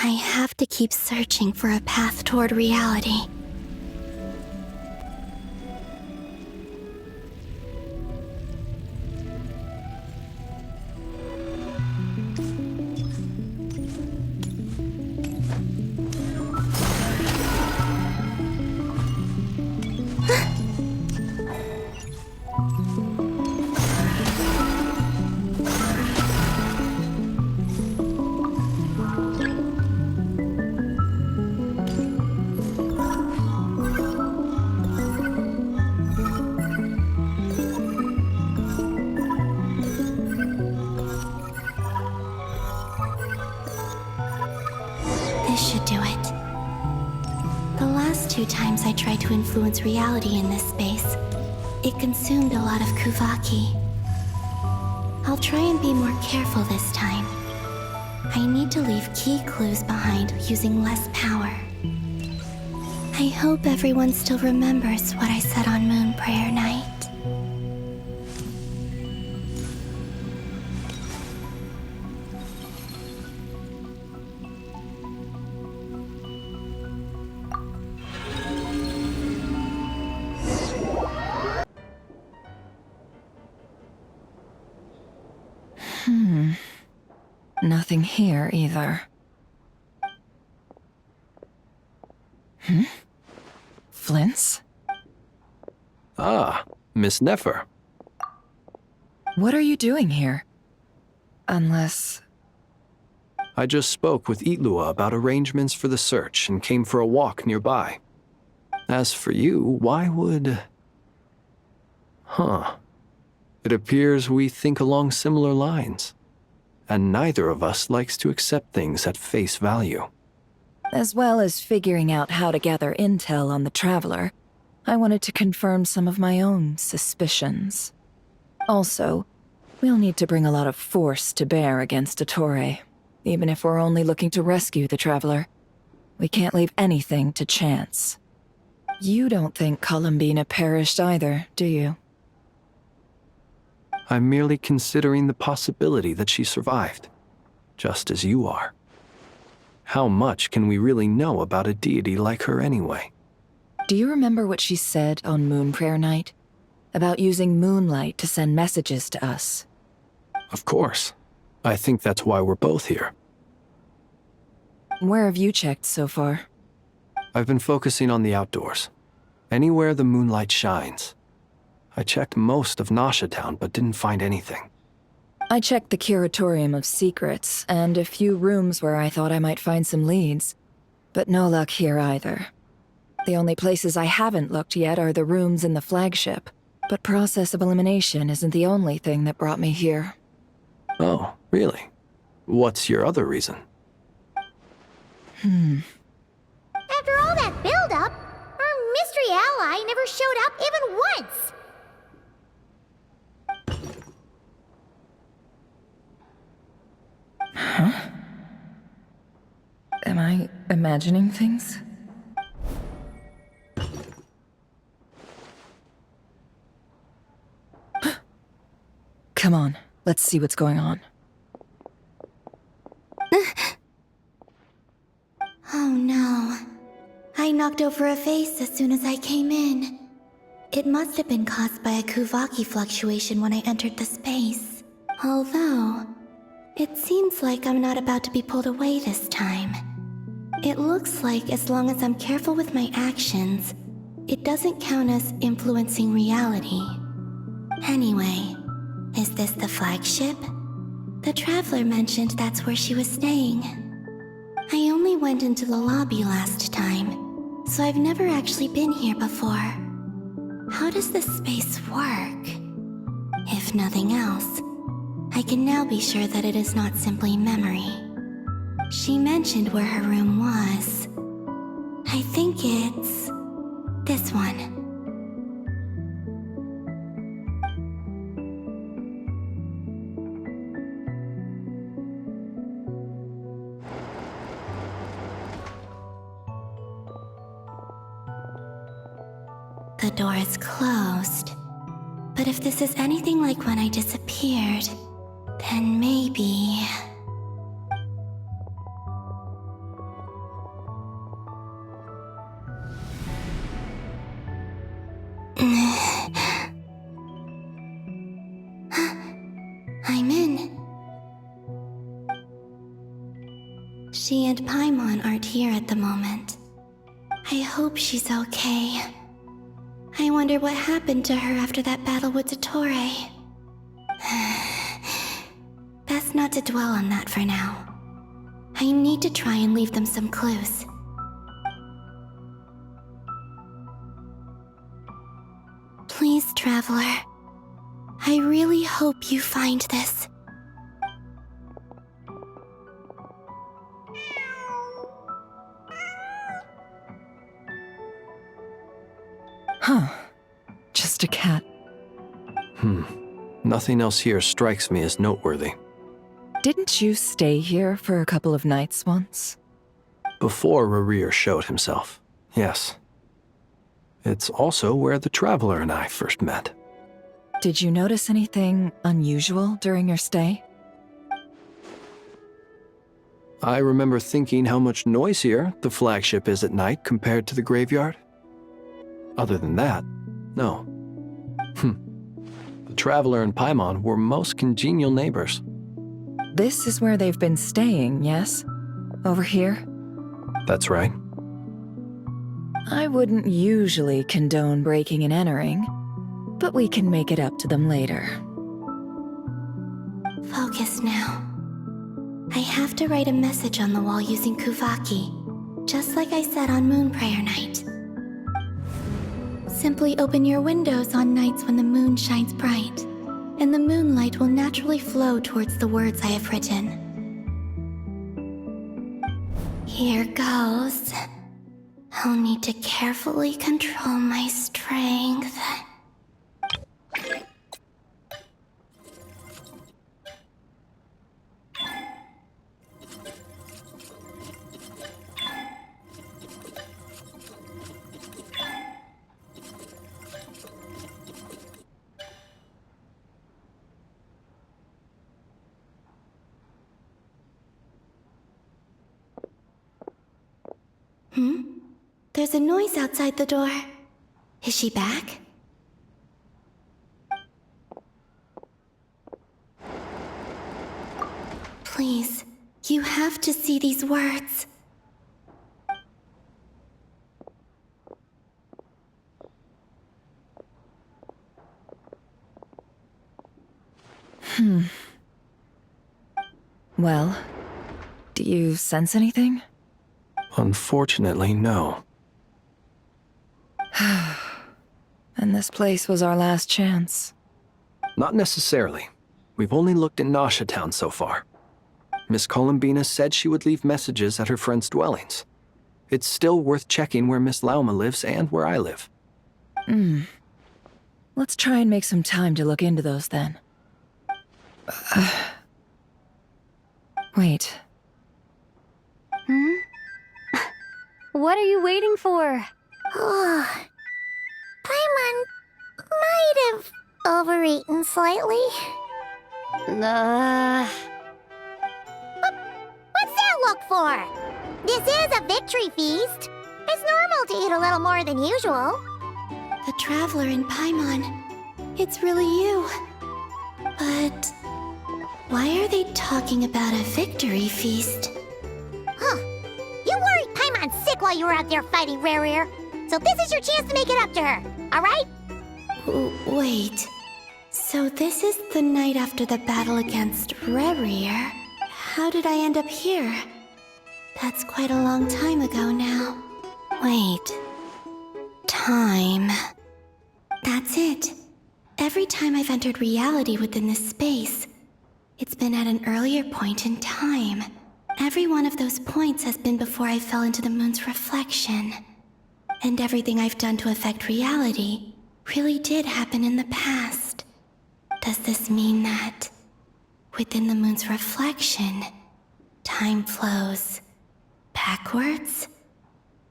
I have to keep searching for a path toward reality. This should do it. The last 2 times I tried to influence reality in this space, it consumed a lot of Kuvaki. I'll try and be more careful this time. I need to leave key clues behind using less power. I hope everyone still remembers what I said on Moon Prayer Night. Nothing here either. Flints? Ah, Miss Nefer. What are you doing here? Unless... I just spoke with Itlua about arrangements for the search and came for a walk nearby. As for you, why would... It appears we think along similar lines. And neither of us likes to accept things at face value. As well as figuring out how to gather intel on the Traveler, I wanted to confirm some of my own suspicions. Also, we'll need to bring a lot of force to bear against Ettore, even if we're only looking to rescue the Traveler. We can't leave anything to chance. You don't think Columbina perished either, do you? I'm merely considering the possibility that she survived, just as you are. How much can we really know about a deity like her anyway? Do you remember what she said on Moon Prayer Night? About using moonlight to send messages to us? Of course. I think that's why we're both here. Where have you checked so far? I've been focusing on the outdoors. Anywhere the moonlight shines. I checked most of Nasha Town, but didn't find anything. I checked the Curatorium of Secrets, and a few rooms where I thought I might find some leads. But no luck here either. The only places I haven't looked yet are the rooms in the flagship. But process of elimination isn't the only thing that brought me here. Oh, really? What's your other reason? After all that build-up, our mystery ally never showed up even once! Huh? Am I imagining things? Come on, let's see what's going on. Oh no. I knocked over a vase as soon as I came in. It must have been caused by a Kuvaki fluctuation when I entered the space. Although, it seems like I'm not about to be pulled away this time. It looks like as long as I'm careful with my actions, it doesn't count as influencing reality. Anyway, is this the flagship? The Traveler mentioned that's where she was staying. I only went into the lobby last time, so I've never actually been here before. How does this space work? If nothing else, I can now be sure that it is not simply memory. She mentioned where her room was. I think it's this one. The door is closed. But if this is anything like when I disappeared, then maybe... in. She and Paimon aren't here at the moment. I hope she's okay. I wonder what happened to her after that battle with Dottore. Best not to dwell on that for now. I need to try and leave them some clues. Please, Traveler. I really hope you find this. Huh. Just a cat. Nothing else here strikes me as noteworthy. Didn't you stay here for a couple of nights once? Before Rerir showed himself, yes. It's also where the Traveler and I first met. Did you notice anything unusual during your stay? I remember thinking how much noisier the flagship is at night compared to the graveyard. Other than that, no. The Traveler and Paimon were most congenial neighbors. This is where they've been staying, yes? Over here? That's right. I wouldn't usually condone breaking and entering, but we can make it up to them later. Focus now. I have to write a message on the wall using Kuvaki, just like I said on Moon Prayer Night. Simply open your windows on nights when the moon shines bright, and the moonlight will naturally flow towards the words I have written. Here goes. I'll need to carefully control my strength. There's a noise outside the door. Is she back? Please, you have to see these words. Well, do you sense anything? Unfortunately, no. And this place was our last chance. Not necessarily. We've only looked in Nasha Town so far. Miss Columbina said she would leave messages at her friends' dwellings. It's still worth checking where Miss Lauma lives and where I live. Let's try and make some time to look into those then. Wait. What are you waiting for? Paimon might have overeaten slightly. What's that look for? This is a victory feast. It's normal to eat a little more than usual. The Traveler and Paimon. It's really you. But why are they talking about a victory feast? You worried Paimon sick while you were out there fighting Rerir. So this is your chance to make it up to her, alright? Wait. So this is the night after the battle against Rerir. How did I end up here? That's quite a long time ago now. Wait. Time. That's it. Every time I've entered reality within this space, it's been at an earlier point in time. Every one of those points has been before I fell into the moon's reflection. And everything I've done to affect reality really did happen in the past. Does this mean that, within the moon's reflection, time flows backwards?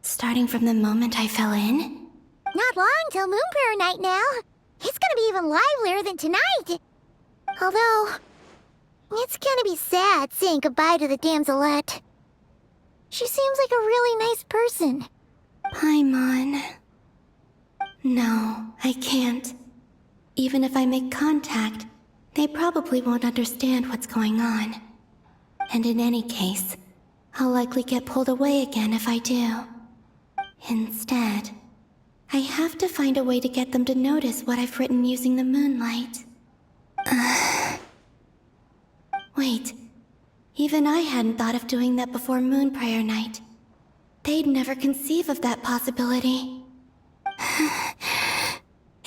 Starting from the moment I fell in? Not long till Moon Prayer Night now. It's gonna be even livelier than tonight. Although, it's gonna be sad saying goodbye to the damselette. She seems like a really nice person. Paimon. No, I can't. Even if I make contact, They probably won't understand what's going on. And in any case, I'll likely get pulled away again if I do. Instead, I have to find a way to get them to notice what I've written using the moonlight. Wait, even I hadn't thought of doing that before Moon Prayer Night. They'd never conceive of that possibility.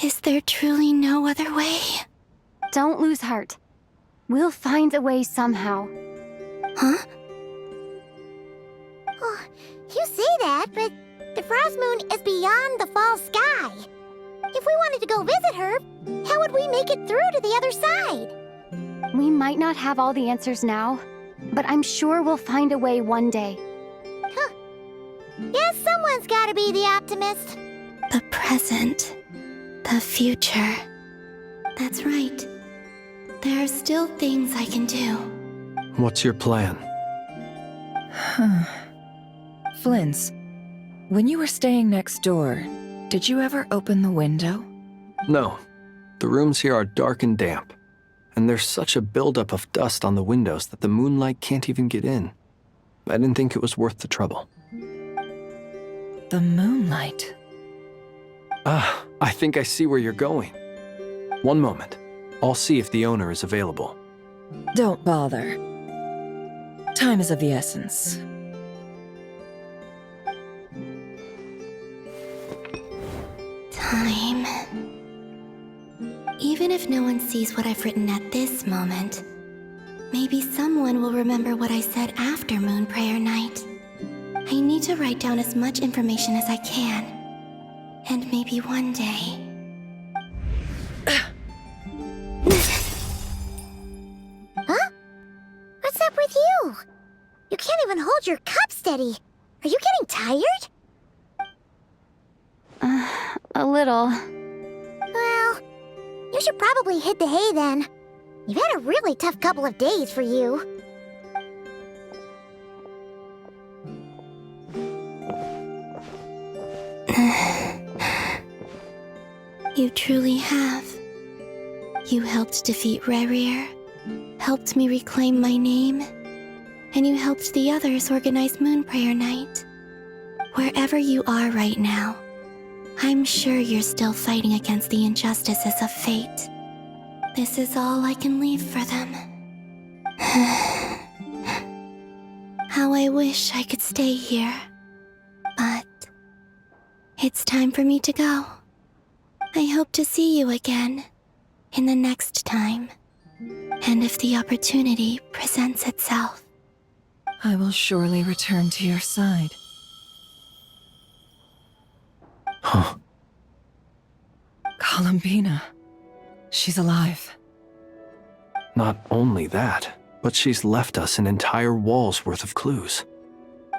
Is there truly no other way? Don't lose heart. We'll find a way somehow. Huh? Oh, you say that, but the Frost Moon is beyond the fall sky. If we wanted to go visit her, how would we make it through to the other side? We might not have all the answers now, but I'm sure we'll find a way one day. Huh. Guess someone's gotta be the optimist. The present. The future. That's right. There are still things I can do. What's your plan? Flint's, when you were staying next door, did you ever open the window? No. The rooms here are dark and damp, and there's such a buildup of dust on the windows that the moonlight can't even get in. I didn't think it was worth the trouble. The moonlight. Ah, I think I see where you're going. One moment. I'll see if the owner is available. Don't bother. Time is of the essence. Time. Even if no one sees what I've written at this moment, maybe someone will remember what I said after Moon Prayer Night. I need to write down as much information as I can. And maybe one day... Huh? What's up with you? You can't even hold your cup steady. Are you getting tired? A little. Well, you should probably hit the hay then. You've had a really tough couple of days for you. You truly have. You helped defeat Rerir, helped me reclaim my name, and you helped the others organize Moon Prayer Night. Wherever you are right now, I'm sure you're still fighting against the injustices of fate. This is all I can leave for them. How I wish I could stay here. But it's time for me to go. I hope to see you again in the next time. And if the opportunity presents itself. I will surely return to your side. Huh. Columbina. She's alive. Not only that, but she's left us an entire wall's worth of clues.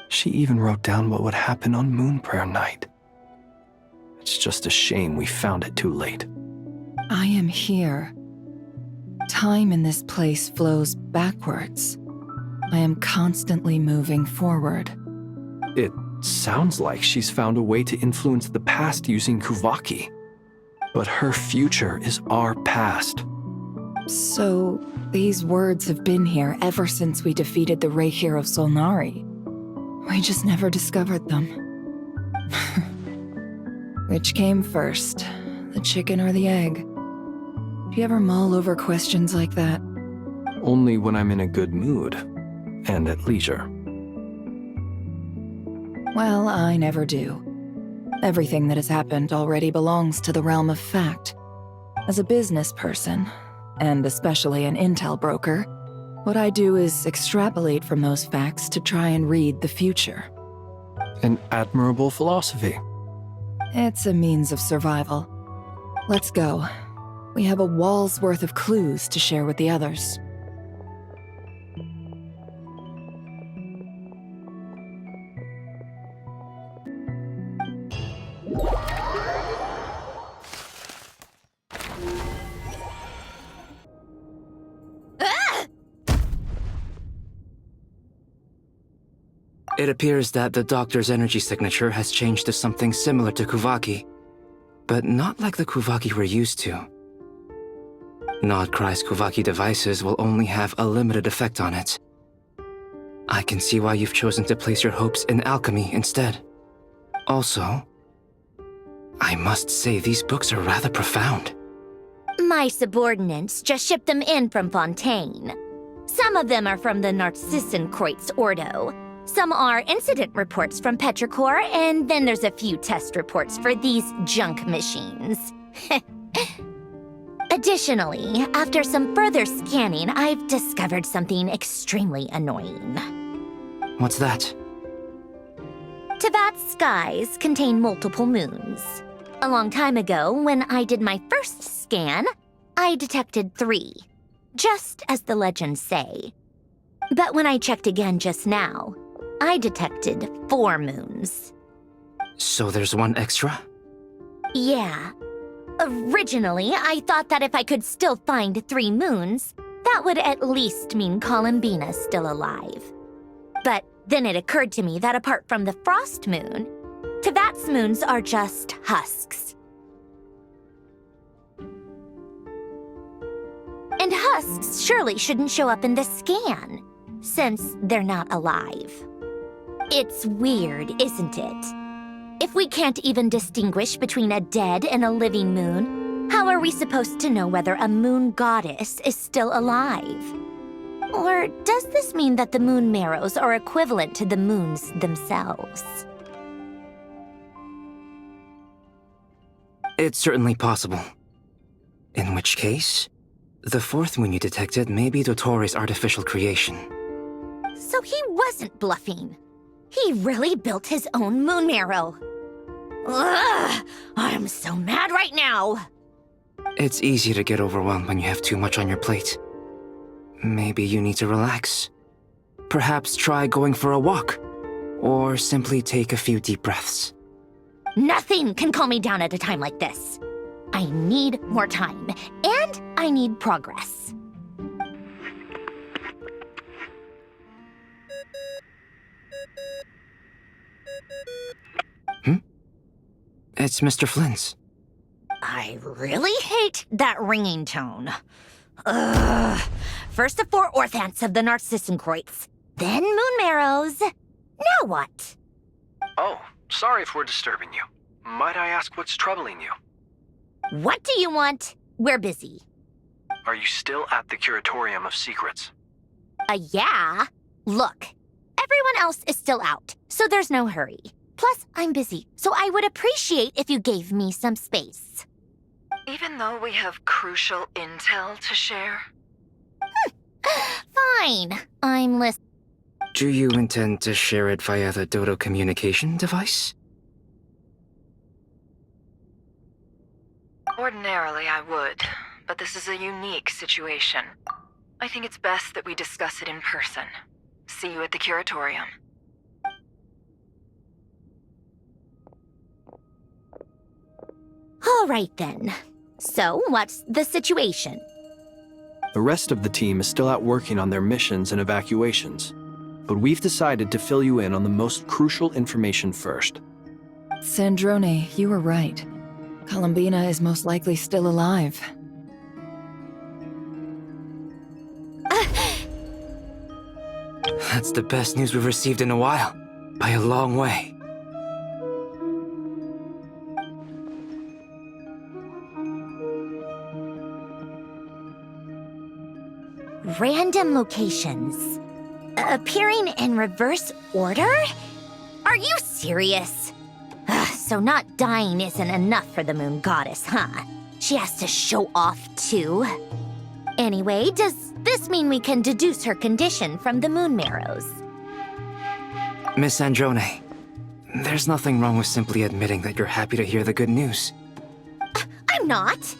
She even wrote down what would happen on Moon Prayer Night. It's just a shame we found it too late. I am here. Time in this place flows backwards. I am constantly moving forward. It sounds like she's found a way to influence the past using Kuvaki. But her future is our past. So, these words have been here ever since we defeated the Reir of Solnari. We just never discovered them. Which came first, the chicken or the egg? Do you ever mull over questions like that? Only when I'm in a good mood and at leisure. Well, I never do. Everything that has happened already belongs to the realm of fact. As a business person, and especially an intel broker, what I do is extrapolate from those facts to try and read the future. An admirable philosophy. It's a means of survival. Let's go. We have a wall's worth of clues to share with the others. It appears that the doctor's energy signature has changed to something similar to Kuvaki, but not like the Kuvaki we're used to. Nod-Krai's Kuvaki devices will only have a limited effect on it. I can see why you've chosen to place your hopes in alchemy instead. Also, I must say these books are rather profound. My subordinates just shipped them in from Fontaine. Some of them are from the Narcissenkreuz Ordo. Some are incident reports from Petrichor, and then there's a few test reports for these junk machines. Additionally, after some further scanning, I've discovered something extremely annoying. What's that? Teyvat's skies contain multiple moons. A long time ago, when I did my first scan, I detected 3, just as the legends say. But when I checked again just now, I detected 4 moons. So there's one extra? Yeah. Originally, I thought that if I could still find 3 moons, that would at least mean Columbina's still alive. But then it occurred to me that apart from the frost moon, Teyvat's moons are just husks. And husks surely shouldn't show up in the scan, since they're not alive. It's weird, isn't it? If we can't even distinguish between a dead and a living moon, how are we supposed to know whether a moon goddess is still alive? Or does this mean that the moon marrows are equivalent to the moons themselves? It's certainly possible. In which case, the 4th moon you detected may be Dottores' artificial creation. So he wasn't bluffing. He really built his own moon marrow. Ugh! I'm so mad right now! It's easy to get overwhelmed when you have too much on your plate. Maybe you need to relax. Perhaps try going for a walk, or simply take a few deep breaths. Nothing can calm me down at a time like this. I need more time, and I need progress. It's Mr. Flynn's. I really hate that ringing tone. Ugh. First the 4 orthants of the Narcissenkreuz, then moon marrows. Now what? Oh, sorry if we're disturbing you. Might I ask what's troubling you? What do you want? We're busy. Are you still at the Curatorium of Secrets? Yeah. Look, everyone else is still out, so there's no hurry. Plus, I'm busy, so I would appreciate if you gave me some space. Even though we have crucial intel to share? Fine. I'm listening. Do you intend to share it via the Dodo communication device? Ordinarily, I would, but this is a unique situation. I think it's best that we discuss it in person. See you at the Curatorium. All right, then. So, what's the situation? The rest of the team is still out working on their missions and evacuations, but we've decided to fill you in on the most crucial information first. Sandrone, you were right. Columbina is most likely still alive. That's the best news we've received in a while, by a long way. Random locations. Appearing in reverse order? Are you serious? So not dying isn't enough for the moon goddess, huh? She has to show off too. Anyway, does this mean we can deduce her condition from the moon marrows? Miss Androne, there's nothing wrong with simply admitting that you're happy to hear the good news. I'm not.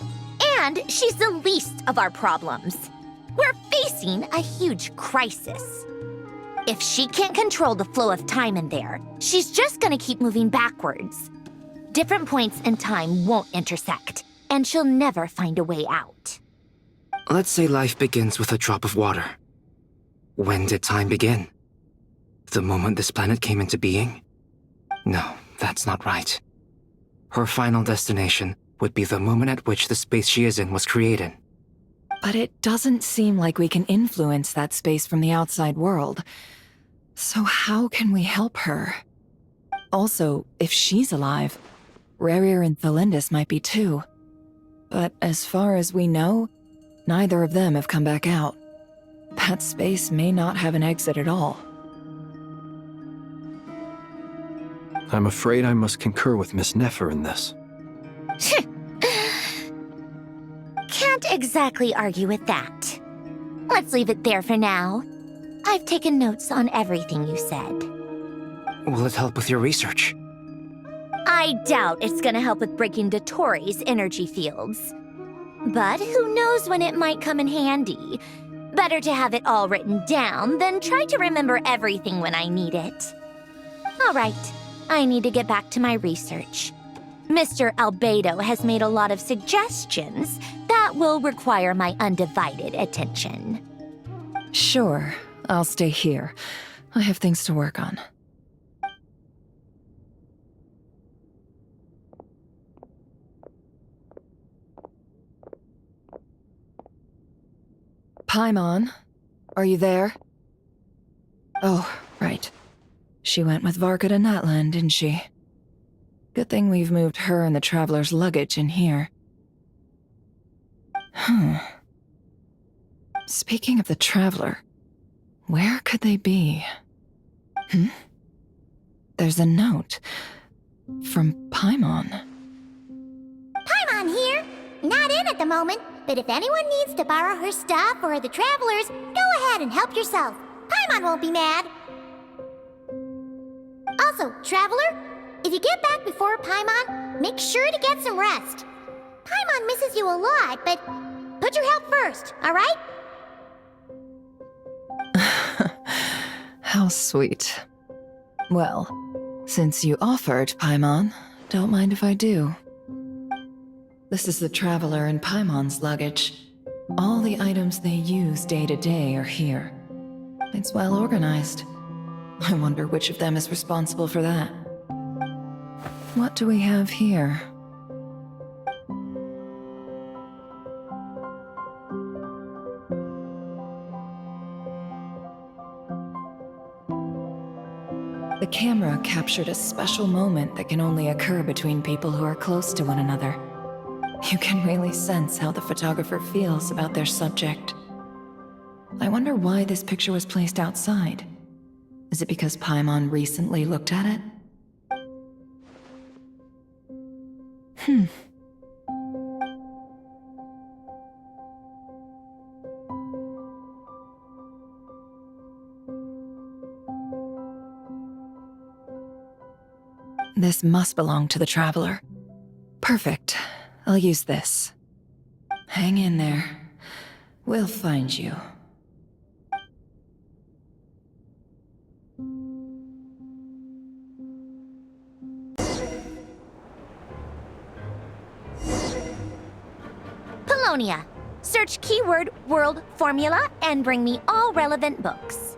And she's the least of our problems. We're facing a huge crisis. If she can't control the flow of time in there, she's just gonna keep moving backwards. Different points in time won't intersect, and she'll never find a way out. Let's say life begins with a drop of water. When did time begin? The moment this planet came into being? No, that's not right. Her final destination would be the moment at which the space she is in was created. But it doesn't seem like we can influence that space from the outside world. So how can we help her? Also, if she's alive, Rerir and Thelindis might be too. But as far as we know, neither of them have come back out. That space may not have an exit at all. I'm afraid I must concur with Miss Nefer in this. Can't exactly argue with that. Let's leave it there for now. I've taken notes on everything you said. Will it help with your research? I doubt it's gonna help with breaking Dotori's energy fields. But who knows when it might come in handy. Better to have it all written down than try to remember everything when I need it. All right, I need to get back to my research. Mr. Albedo has made a lot of suggestions that will require my undivided attention. Sure, I'll stay here. I have things to work on. Paimon, are you there? Oh, right. She went with Varka to Natlan, didn't she? Good thing we've moved her and the Traveler's luggage in here. Speaking of the Traveler, where could they be? There's a note from Paimon. Paimon here. Not in at the moment, but if anyone needs to borrow her stuff or the Travelers, go ahead and help yourself. Paimon won't be mad. Also, Traveler, if you get back before Paimon, make sure to get some rest. Paimon misses you a lot, but put your health first, all right? How sweet. Well, since you offered, Paimon, don't mind if I do. This is the Traveler and Paimon's luggage. All the items they use day to day are here. It's well organized. I wonder which of them is responsible for that. What do we have here? The camera captured a special moment that can only occur between people who are close to one another. You can really sense how the photographer feels about their subject. I wonder why this picture was placed outside. Is it because Paimon recently looked at it? This must belong to the Traveler. Perfect. I'll use this. Hang in there. We'll find you. Polonia. Search keyword world formula and bring me all relevant books.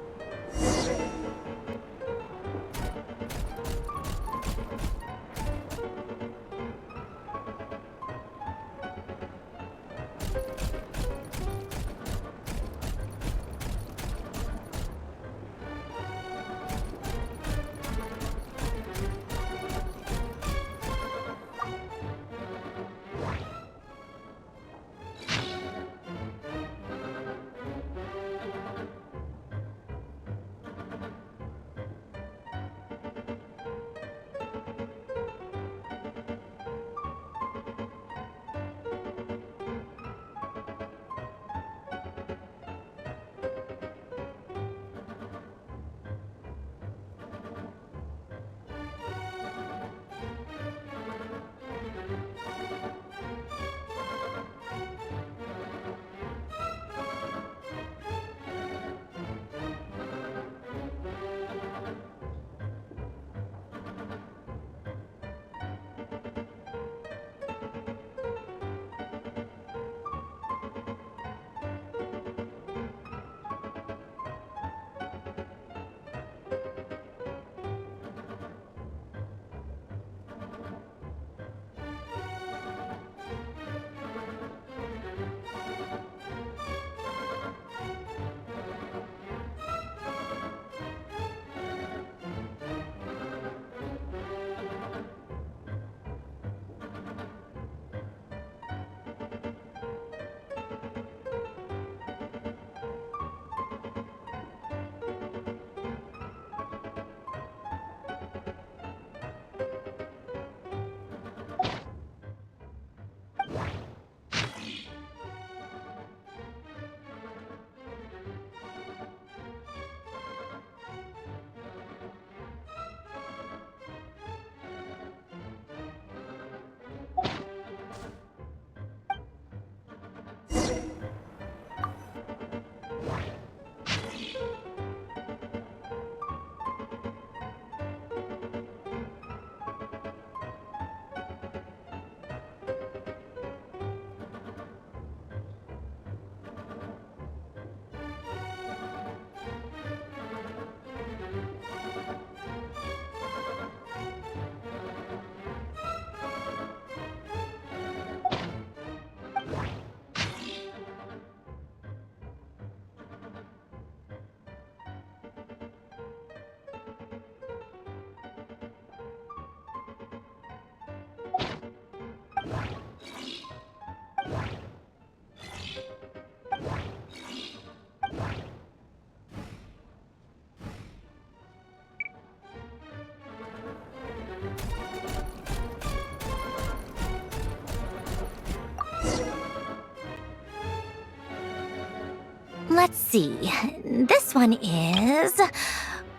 Let's see. This one is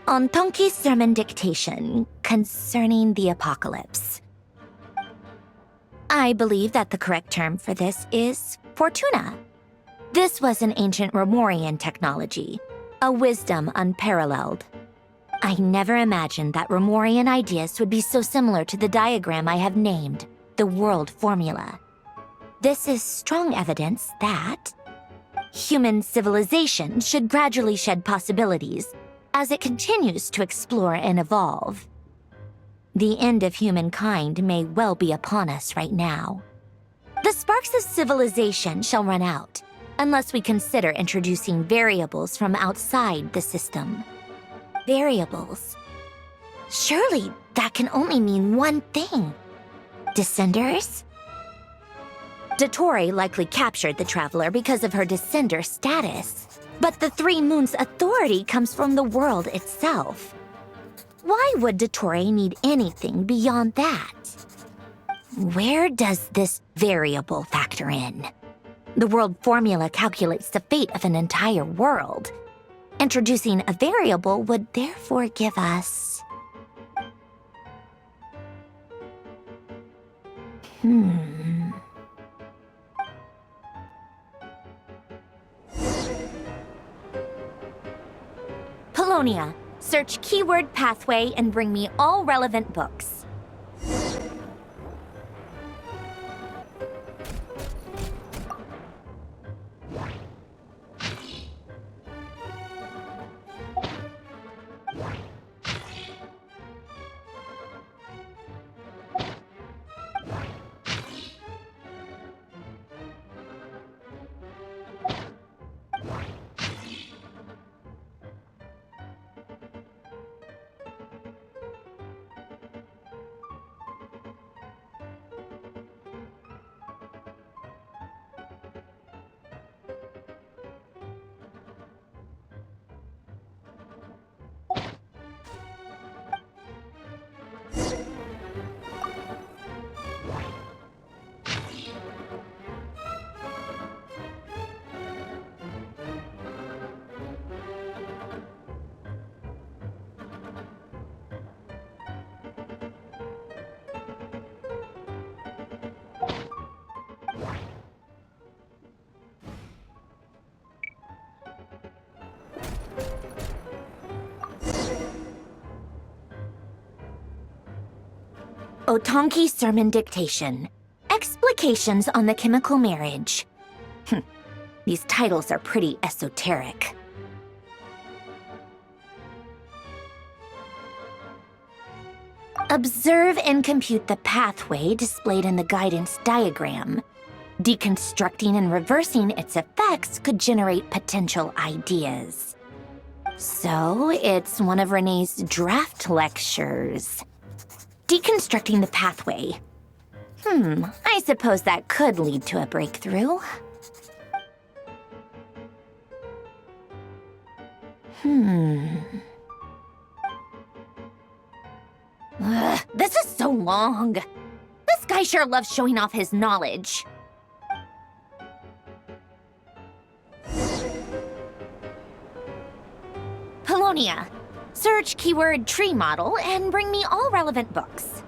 on Tonki's sermon dictation concerning the apocalypse. I believe that the correct term for this is Fortuna. This was an ancient Romorian technology, a wisdom unparalleled. I never imagined that Romorian ideas would be so similar to the diagram I have named, the World Formula. This is strong evidence that human civilization should gradually shed possibilities as it continues to explore and evolve. The end of humankind may well be upon us right now. The sparks of civilization shall run out, unless we consider introducing variables from outside the system. Variables? Surely that can only mean one thing. Descenders? Dottore likely captured the Traveler because of her descender status. But the Three Moons' authority comes from the world itself. Why would Dottore need anything beyond that? Where does this variable factor in? The world formula calculates the fate of an entire world. Introducing a variable would therefore give us... Polonia, search keyword pathway and bring me all relevant books. Otonki Sermon Dictation. Explications on the Chemical Marriage. These titles are pretty esoteric. Observe and compute the pathway displayed in the guidance diagram. Deconstructing and reversing its effects could generate potential ideas. So, it's one of Renee's draft lectures. Deconstructing the pathway. I suppose that could lead to a breakthrough. This is so long. This guy sure loves showing off his knowledge. Polonia. Search keyword tree model and bring me all relevant books.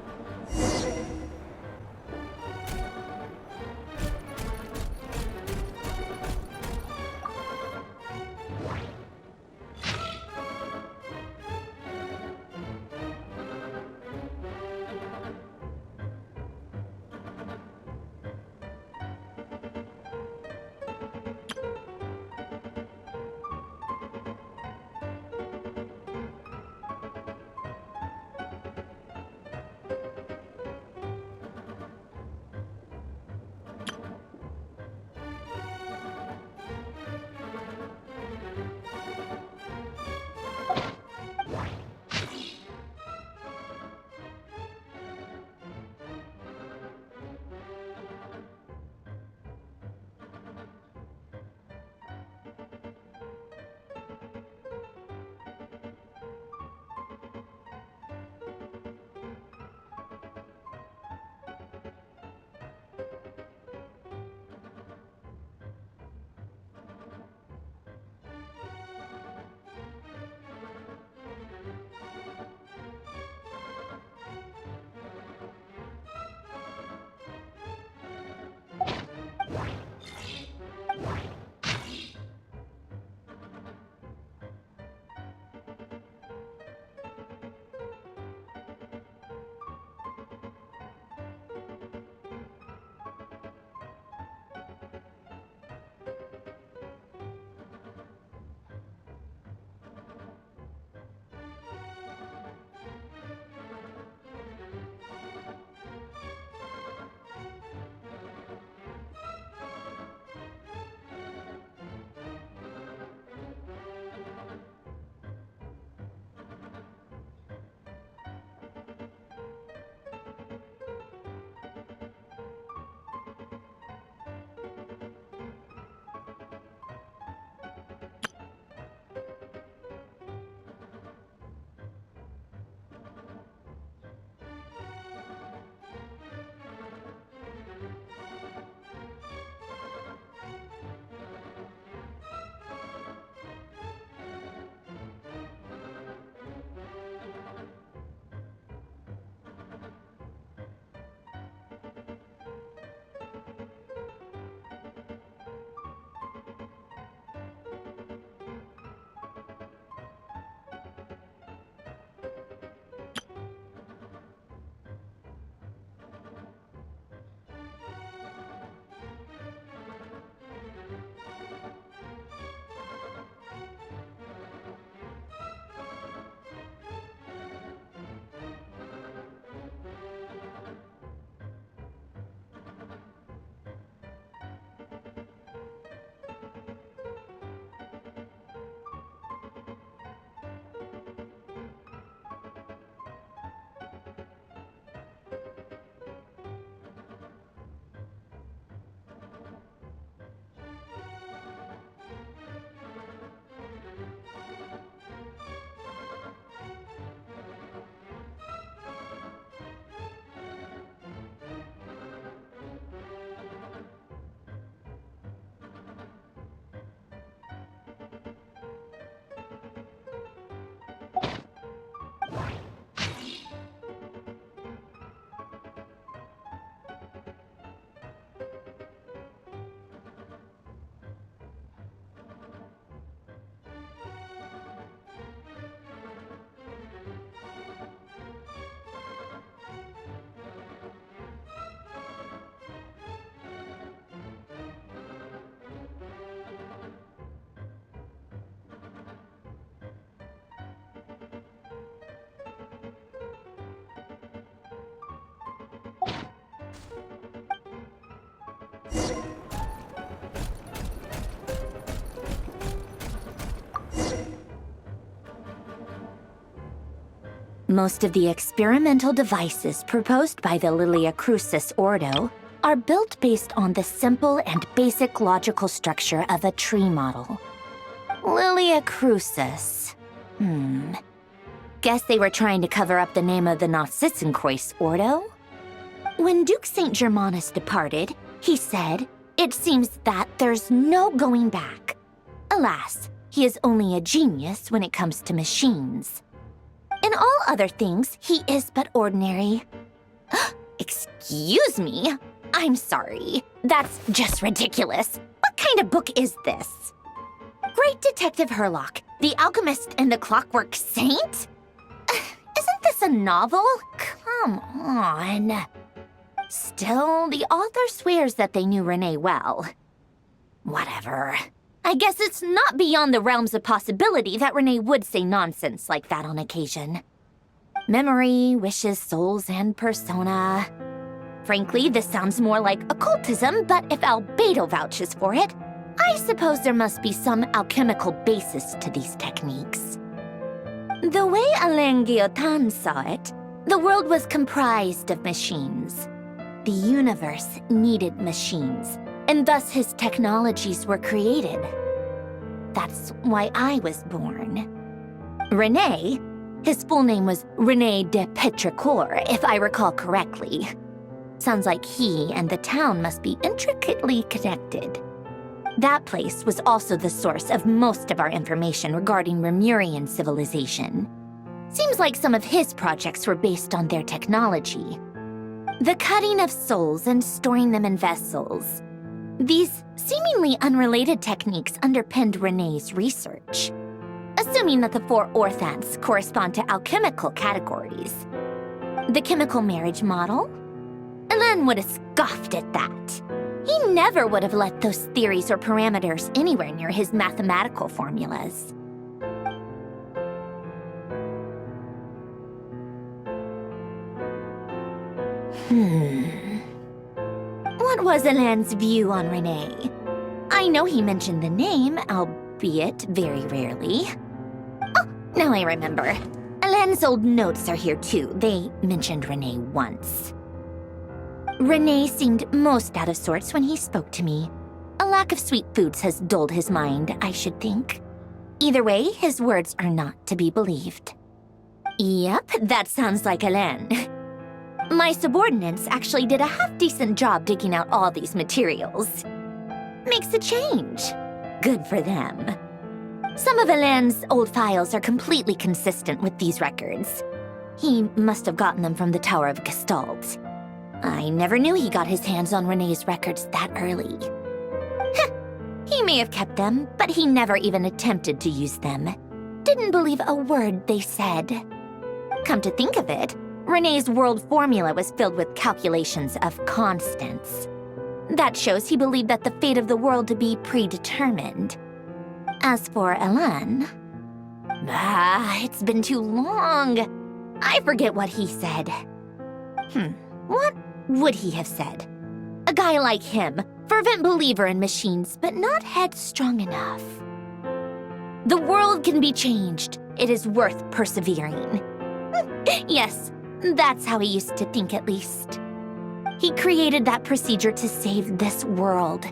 Most of the experimental devices proposed by the Lilia Crucis Ordo are built based on the simple and basic logical structure of a tree model. Lilia Crucis. Guess they were trying to cover up the name of the Nod-Krai Ordo? When Duke St. Germanus departed, he said, "It seems that there's no going back." Alas, he is only a genius when it comes to machines. In all other things, he is but ordinary. Excuse me? I'm sorry. That's just ridiculous. What kind of book is this? Great Detective Herlock, the Alchemist and the Clockwork Saint? Isn't this a novel? Come on. Still, the author swears that they knew Renee well. Whatever. I guess it's not beyond the realms of possibility that Renee would say nonsense like that on occasion. Memory, wishes, souls, and persona. Frankly, this sounds more like occultism, but if Albedo vouches for it, I suppose there must be some alchemical basis to these techniques. The way Alain Guillotin saw it, the world was comprised of machines. The universe needed machines, and thus his technologies were created. That's why I was born. René, his full name was René de Petrichor, if I recall correctly. Sounds like he and the town must be intricately connected. That place was also the source of most of our information regarding Remurian civilization. Seems like some of his projects were based on their technology. The cutting of souls and storing them in vessels. These seemingly unrelated techniques underpinned René's research. Assuming that the 4 orthants correspond to alchemical categories. The chemical marriage model? Alain would have scoffed at that. He never would have let those theories or parameters anywhere near his mathematical formulas. What was Alain's view on Renee? I know he mentioned the name, albeit very rarely. Oh, now I remember. Alain's old notes are here too. They mentioned Renee once. Renee seemed most out of sorts when he spoke to me. A lack of sweet foods has dulled his mind, I should think. Either way, his words are not to be believed. Yep, that sounds like Alain. My subordinates actually did a half-decent job digging out all these materials. Makes a change. Good for them. Some of Alain's old files are completely consistent with these records. He must have gotten them from the Tower of Gestalt. I never knew he got his hands on Renée's records that early. He may have kept them, but he never even attempted to use them. Didn't believe a word they said. Come to think of it, Renée's world formula was filled with calculations of constants. That shows he believed that the fate of the world to be predetermined. As for Alain... it's been too long. I forget what he said. What would he have said? A guy like him, fervent believer in machines, but not headstrong enough. The world can be changed. It is worth persevering. Yes, that's how he used to think at least. He created that procedure to save this world.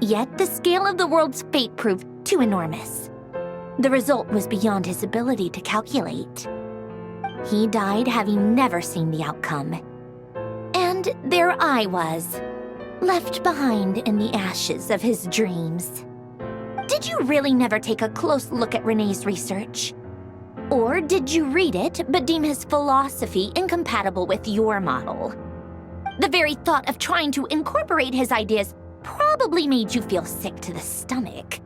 Yet the scale of the world's fate proved too enormous. The result was beyond his ability to calculate. He died having never seen the outcome. And there I was, left behind in the ashes of his dreams. Did you really never take a close look at Renée's research? Or did you read it but deem his philosophy incompatible with your model? The very thought of trying to incorporate his ideas probably made you feel sick to the stomach.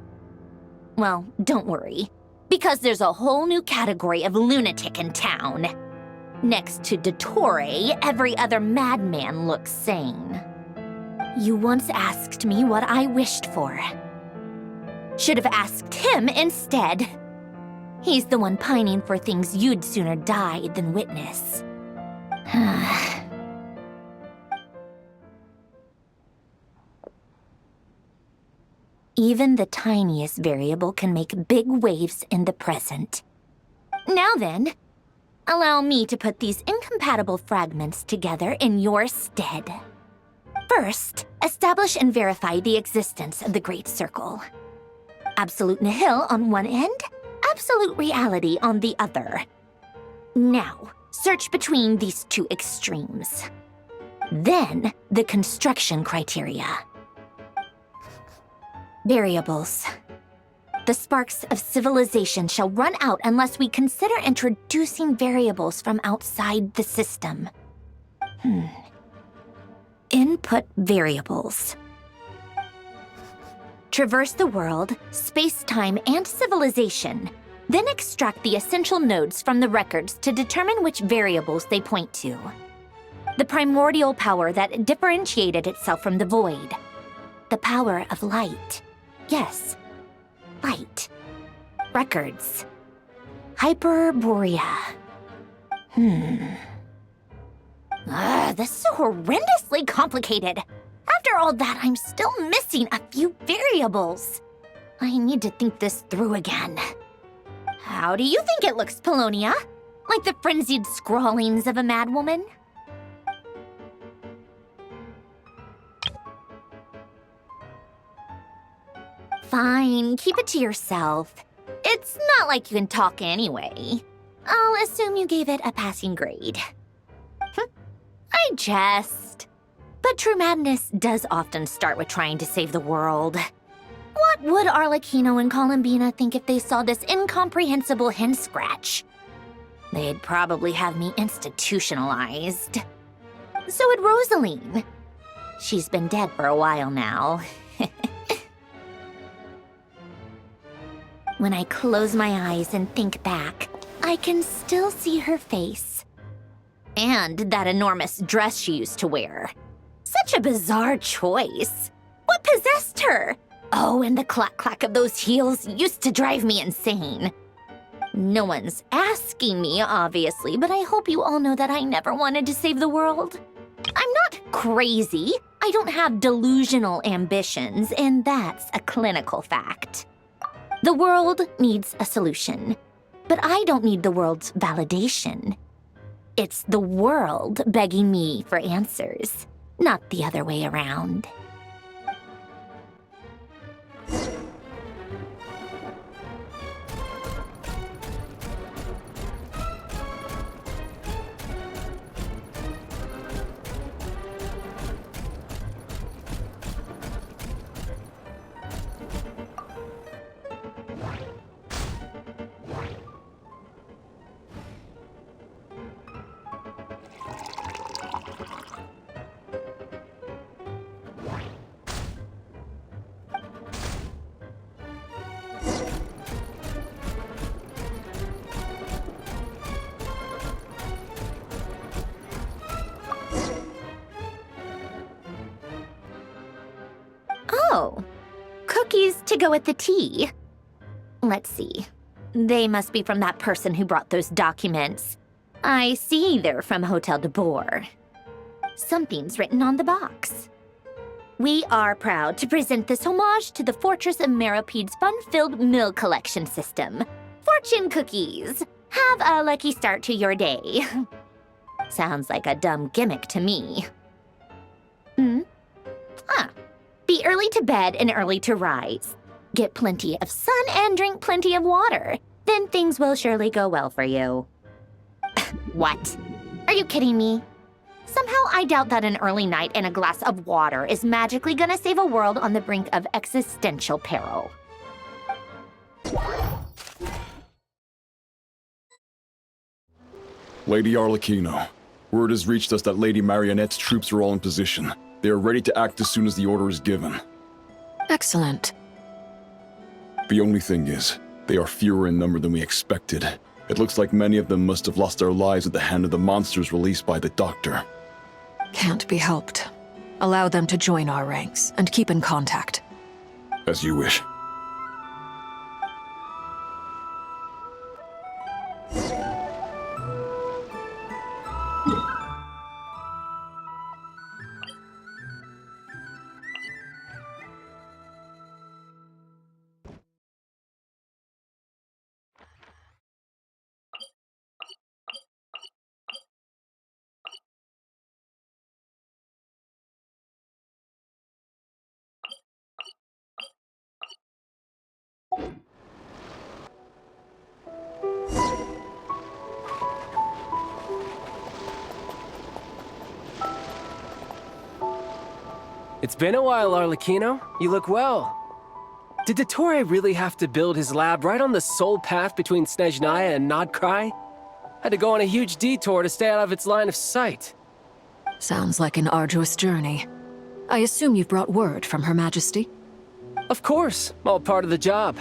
Well, don't worry, because there's a whole new category of lunatic in town. Next to Dottore, every other madman looks sane. You once asked me what I wished for. Should have asked him instead. He's the one pining for things you'd sooner die than witness. Even the tiniest variable can make big waves in the present. Now then, Allow me to put these incompatible fragments together in your stead. First, establish and verify the existence of the Great Circle. Absolute nihil on one end, absolute reality on the other. Now, search between these two extremes. Then, the construction criteria. Variables. The sparks of civilization shall run out unless we consider introducing variables from outside the system. Input variables. Traverse the world, space-time, and civilization. Then extract the essential nodes from the records to determine which variables they point to. The primordial power that differentiated itself from the void. The power of light. Yes, light. Records. Hyperborea. This is so horrendously complicated. After all that, I'm still missing a few variables. I need to think this through again. How do you think it looks, Polonia? Like the frenzied scrawlings of a madwoman? Fine, keep it to yourself. It's not like you can talk anyway. I'll assume you gave it a passing grade. I jest. But true madness does often start with trying to save the world. What would Arlecchino and Columbina think if they saw this incomprehensible hen scratch? They'd probably have me institutionalized. So would Rosaline. She's been dead for a while now. When I close my eyes and think back, I can still see her face. And that enormous dress she used to wear. Such a bizarre choice. What possessed her? Oh, and the clack-clack of those heels used to drive me insane. No one's asking me, obviously, but I hope you all know that I never wanted to save the world. I'm not crazy. I don't have delusional ambitions, and that's a clinical fact. The world needs a solution, but I don't need the world's validation. It's the world begging me for answers, not the other way around. Oh, cookies to go with the tea. Let's see. They must be from that person who brought those documents. I see they're from Hotel de Boer. Something's written on the box. We are proud to present this homage to the Fortress of Meropede's fun-filled mill collection system. Fortune cookies. Have a lucky start to your day. Sounds like a dumb gimmick to me. Be early to bed and early to rise. Get plenty of sun and drink plenty of water. Then things will surely go well for you. What? Are you kidding me? Somehow I doubt that an early night and a glass of water is magically gonna save a world on the brink of existential peril. Lady Arlecchino, word has reached us that Lady Marionette's troops are all in position. They are ready to act as soon as the order is given. Excellent. The only thing is, they are fewer in number than we expected. It looks like many of them must have lost their lives at the hand of the monsters released by the Doctor. Can't be helped. Allow them to join our ranks and keep in contact. As you wish. It's been a while, Arlecchino. You look well. Did Dottore really have to build his lab right on the sole path between Snezhnaya and Nod-Krai? Had to go on a huge detour to stay out of its line of sight. Sounds like an arduous journey. I assume you've brought word from Her Majesty? Of course, all part of the job.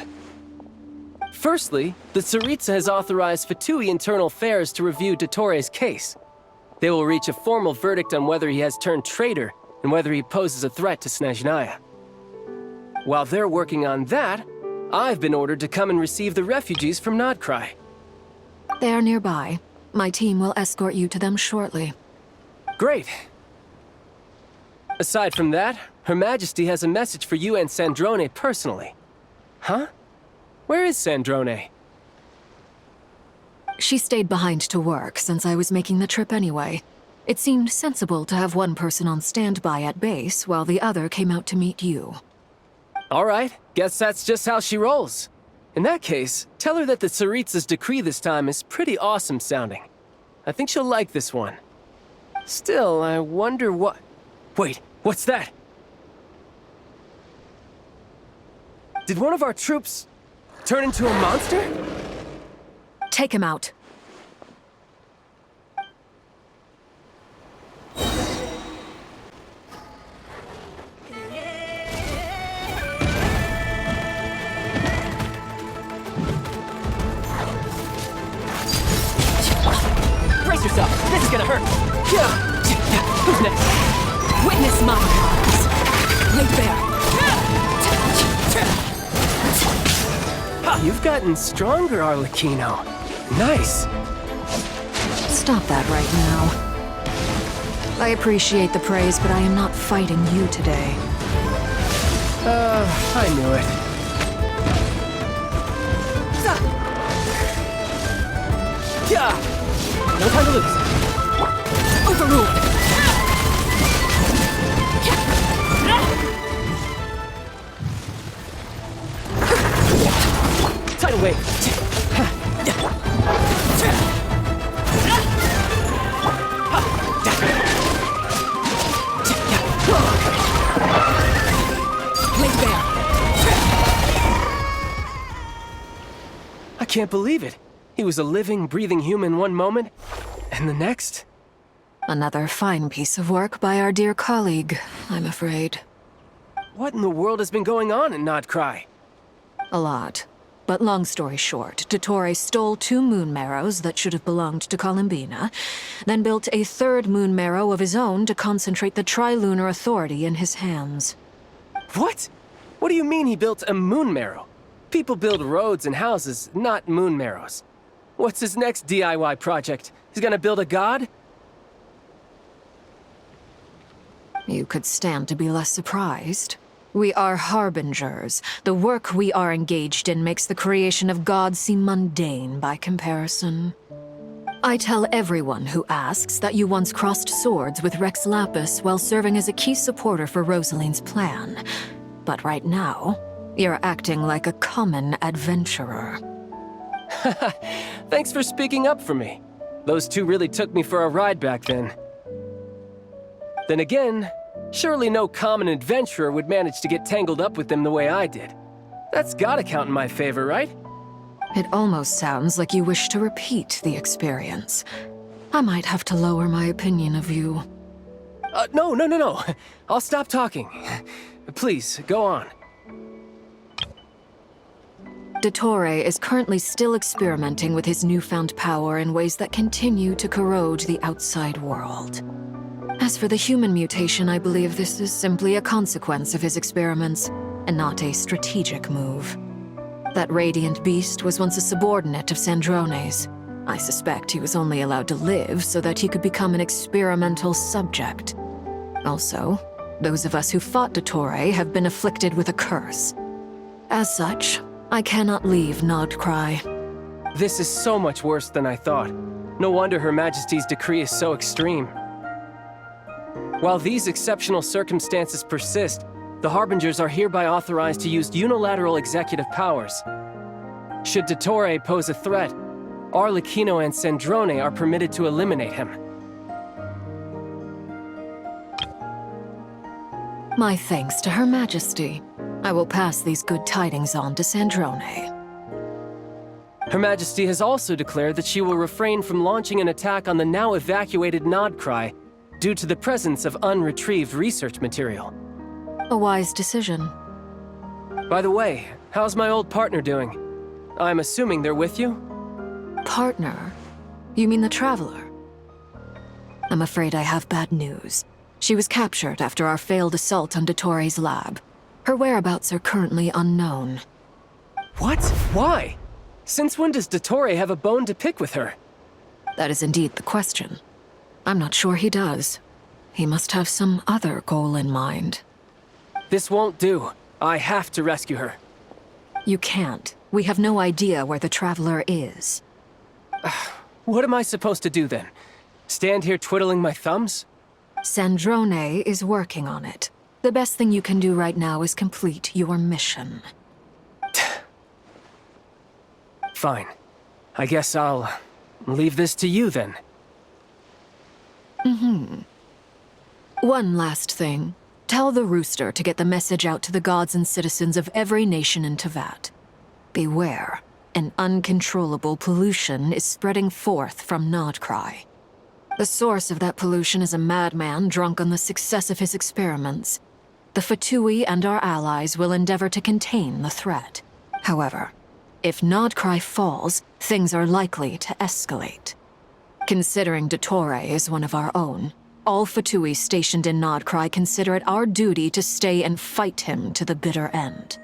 Firstly, the Tsaritsa has authorized Fatui Internal Affairs to review Dottore's case. They will reach a formal verdict on whether he has turned traitor and whether he poses a threat to Snezhnaya. While they're working on that, I've been ordered to come and receive the refugees from Nod-Krai. They are nearby. My team will escort you to them shortly. Great. Aside from that, Her Majesty has a message for you and Sandrone personally. Huh? Where is Sandrone? She stayed behind to work since I was making the trip anyway. It seemed sensible to have one person on standby at base while the other came out to meet you. All right, guess that's just how she rolls. In that case, tell her that the Tsaritsa's decree this time is pretty awesome sounding. I think she'll like this one. Still, I wonder what... Wait, what's that? Did one of our troops turn into a monster? Take him out. Brace yourself, this is gonna hurt. Who's next? Witness my powers. Laid bare. You've gotten stronger, Arlecchino. Nice. Stop that right now. I appreciate the praise, but I am not fighting you today. I knew it. Yeah! No time to lose. Overruled. Tidal wave. Laid bare. I can't believe it. He was a living, breathing human one moment, and the next? Another fine piece of work by our dear colleague, I'm afraid. What in the world has been going on in Nod-Krai? A lot. But long story short, Dottore stole 2 moon marrows that should have belonged to Columbina, then built a 3rd moon marrow of his own to concentrate the Tri-Lunar Authority in his hands. What? What do you mean he built a moon marrow? People build roads and houses, not moon marrows. What's his next DIY project? He's gonna build a god? You could stand to be less surprised. We are harbingers. The work we are engaged in makes the creation of gods seem mundane by comparison. I tell everyone who asks that you once crossed swords with Rex Lapis while serving as a key supporter for Rosaline's plan. But right now, you're acting like a common adventurer. Thanks for speaking up for me. Those 2 really took me for a ride back then. Then again, surely no common adventurer would manage to get tangled up with them the way I did. That's gotta count in my favor, right? It almost sounds like you wish to repeat the experience. I might have to lower my opinion of you. No. I'll stop talking. Please, go on. Dottore is currently still experimenting with his newfound power in ways that continue to corrode the outside world. As for the human mutation, I believe this is simply a consequence of his experiments, and not a strategic move. That radiant beast was once a subordinate of Sandrone's. I suspect he was only allowed to live so that he could become an experimental subject. Also, those of us who fought Dottore have been afflicted with a curse. As such, I cannot leave Nod-Krai. This is so much worse than I thought. No wonder Her Majesty's decree is so extreme. While these exceptional circumstances persist, the Harbingers are hereby authorized to use unilateral executive powers. Should Dottore pose a threat, Arlecchino and Sandrone are permitted to eliminate him. My thanks to Her Majesty. I will pass these good tidings on to Sandrone. Her Majesty has also declared that she will refrain from launching an attack on the now evacuated Nod-Krai due to the presence of unretrieved research material. A wise decision. By the way, how's my old partner doing? I'm assuming they're with you? Partner? You mean the Traveler? I'm afraid I have bad news. She was captured after our failed assault on Dottoro's lab. Her whereabouts are currently unknown. What? Why? Since when does Dottore have a bone to pick with her? That is indeed the question. I'm not sure he does. He must have some other goal in mind. This won't do. I have to rescue her. You can't. We have no idea where the Traveler is. What am I supposed to do then? Stand here twiddling my thumbs? Sandrone is working on it. The best thing you can do right now is complete your mission. Fine. I guess I'll leave this to you then. One last thing. Tell the Rooster to get the message out to the gods and citizens of every nation in Teyvat. Beware. An uncontrollable pollution is spreading forth from Nod-Krai. The source of that pollution is a madman drunk on the success of his experiments. The Fatui and our allies will endeavor to contain the threat. However, if Nod-Krai falls, things are likely to escalate. Considering Dottore is one of our own, all Fatui stationed in Nod-Krai consider it our duty to stay and fight him to the bitter end.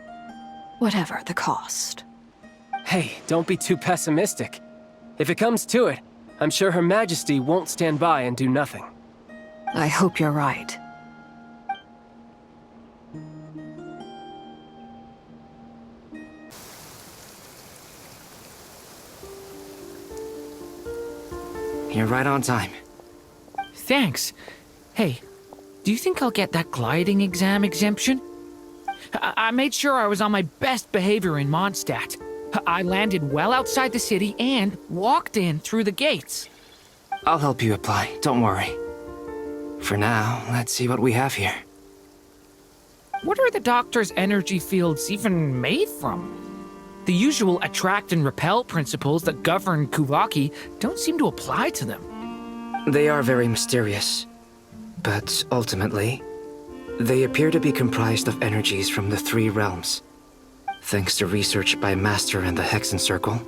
Whatever the cost. Hey, don't be too pessimistic. If it comes to it, I'm sure Her Majesty won't stand by and do nothing. I hope you're right. You're right on time. Thanks. Hey, do you think I'll get that gliding exam exemption? I made sure I was on my best behavior in Mondstadt. I landed well outside the city and walked in through the gates. I'll help you apply, don't worry. For now, let's see what we have here. What are the doctor's energy fields even made from? The usual attract and repel principles that govern Kuvaki don't seem to apply to them. They are very mysterious, but ultimately, they appear to be comprised of energies from the three realms. Thanks to research by Master in the Hexen Circle,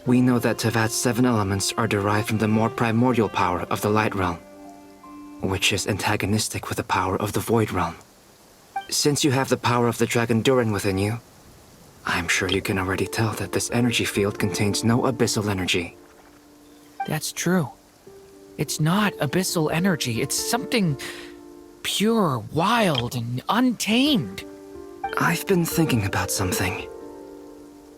we know that Teyvat's 7 elements are derived from the more primordial power of the Light Realm, which is antagonistic with the power of the Void Realm. Since you have the power of the Dragon Durin within you, I'm sure you can already tell that this energy field contains no abyssal energy. That's true. It's not abyssal energy. It's something pure, wild, and untamed. I've been thinking about something.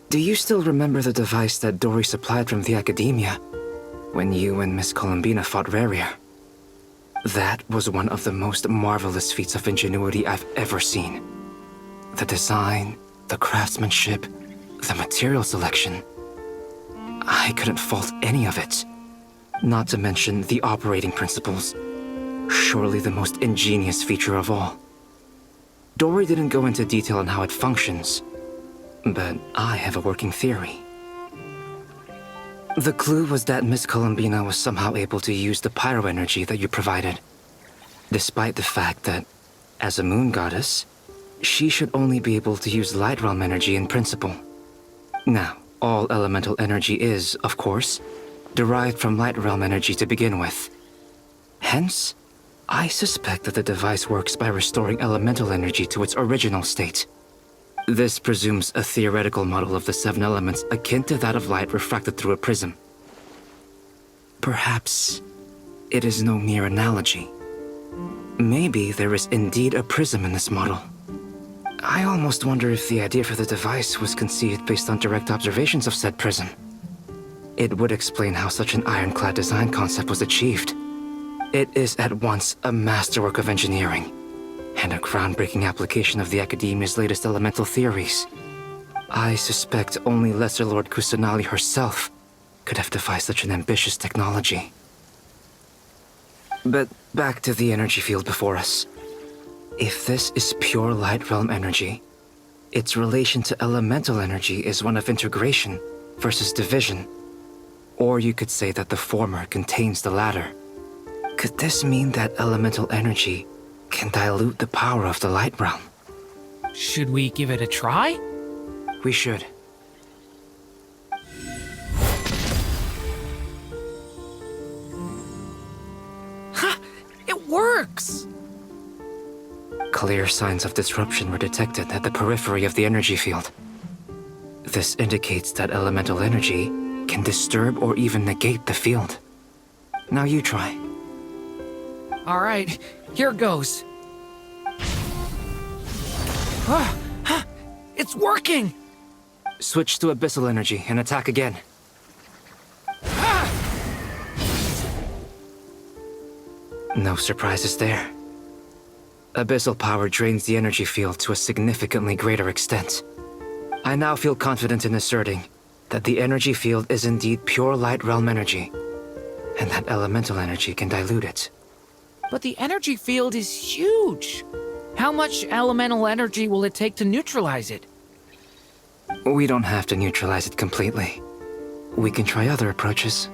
Do you still remember the device that Dory supplied from the Academia when you and Miss Columbina fought Rarier? That was one of the most marvelous feats of ingenuity I've ever seen. The design, the craftsmanship, the material selection. I couldn't fault any of it. Not to mention the operating principles. Surely the most ingenious feature of all. Dory didn't go into detail on how it functions, but I have a working theory. The clue was that Miss Columbina was somehow able to use the pyro energy that you provided, despite the fact that, as a moon goddess, she should only be able to use Light Realm energy in principle. Now, all elemental energy is, of course, derived from Light Realm energy to begin with. Hence, I suspect that the device works by restoring elemental energy to its original state. This presumes a theoretical model of the 7 elements akin to that of light refracted through a prism. Perhaps it is no mere analogy. Maybe there is indeed a prism in this model. I almost wonder if the idea for the device was conceived based on direct observations of said prism. It would explain how such an ironclad design concept was achieved. It is at once a masterwork of engineering and a groundbreaking application of the Academia's latest elemental theories. I suspect only Lesser Lord Kusanali herself could have devised such an ambitious technology. But back to the energy field before us. If this is pure light realm energy, its relation to elemental energy is one of integration versus division. Or you could say that the former contains the latter. Could this mean that elemental energy can dilute the power of the light realm? Should we give it a try? We should. Ha! It works! Clear signs of disruption were detected at the periphery of the energy field. This indicates that elemental energy can disturb or even negate the field. Now you try. All right, here goes. It's working! Switch to abyssal energy and attack again. No surprises there. Abyssal power drains the energy field to a significantly greater extent. I now feel confident in asserting that the energy field is indeed pure light realm energy, and that elemental energy can dilute it. But the energy field is huge. How much elemental energy will it take to neutralize it? We don't have to neutralize it completely. We can try other approaches.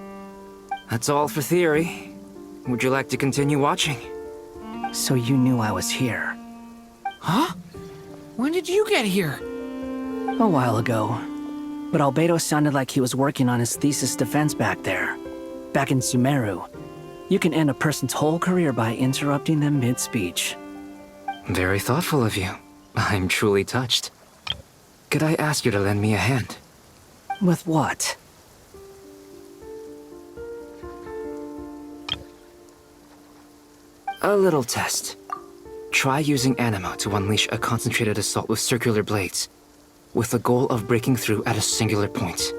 That's all for theory. Would you like to continue watching? So you knew I was here. Huh? When did you get here? A while ago. But Albedo sounded like he was working on his thesis defense back there. Back in Sumeru. You can end a person's whole career by interrupting them mid-speech. Very thoughtful of you. I'm truly touched. Could I ask you to lend me a hand? With what? A little test. Try using Animo to unleash a concentrated assault with circular blades, with the goal of breaking through at a singular point.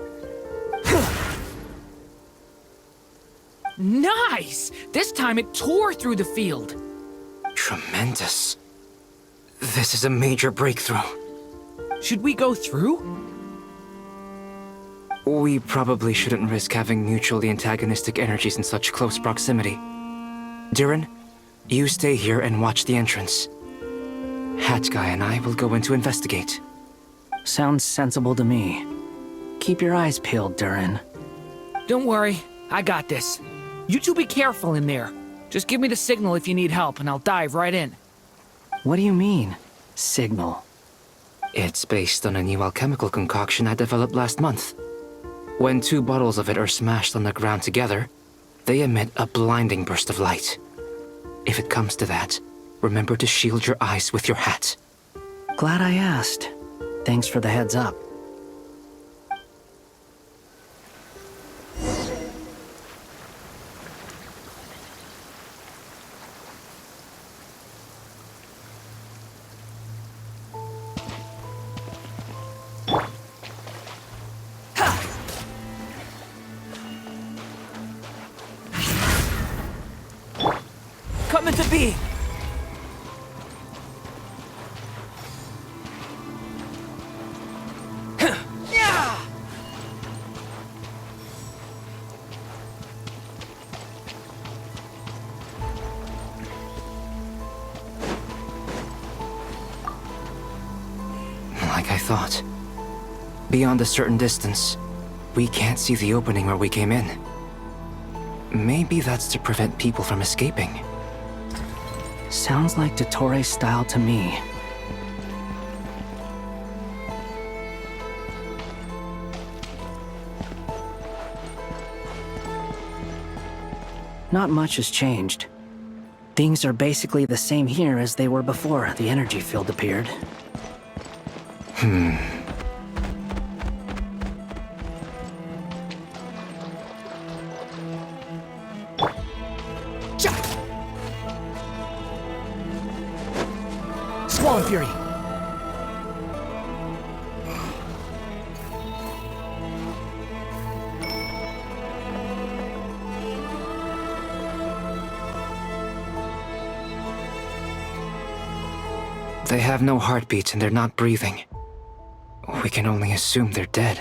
Nice! This time it tore through the field. Tremendous. This is a major breakthrough. Should we go through? We probably shouldn't risk having mutually antagonistic energies in such close proximity. Durin, you stay here and watch the entrance. Hat Guy and I will go in to investigate. Sounds sensible to me. Keep your eyes peeled, Durin. Don't worry, I got this. You two be careful in there. Just give me the signal if you need help, and I'll dive right in. What do you mean, signal? It's based on a new alchemical concoction I developed last month. When 2 bottles of it are smashed on the ground together, they emit a blinding burst of light. If it comes to that, remember to shield your eyes with your hat. Glad I asked. Thanks for the heads up. Come into being! Like I thought. Beyond a certain distance, we can't see the opening where we came in. Maybe that's to prevent people from escaping. Sounds like Dottore style to me. Not much has changed. Things are basically the same here as they were before the energy field appeared. Squall and Fury! They have no heartbeats and they're not breathing. We can only assume they're dead.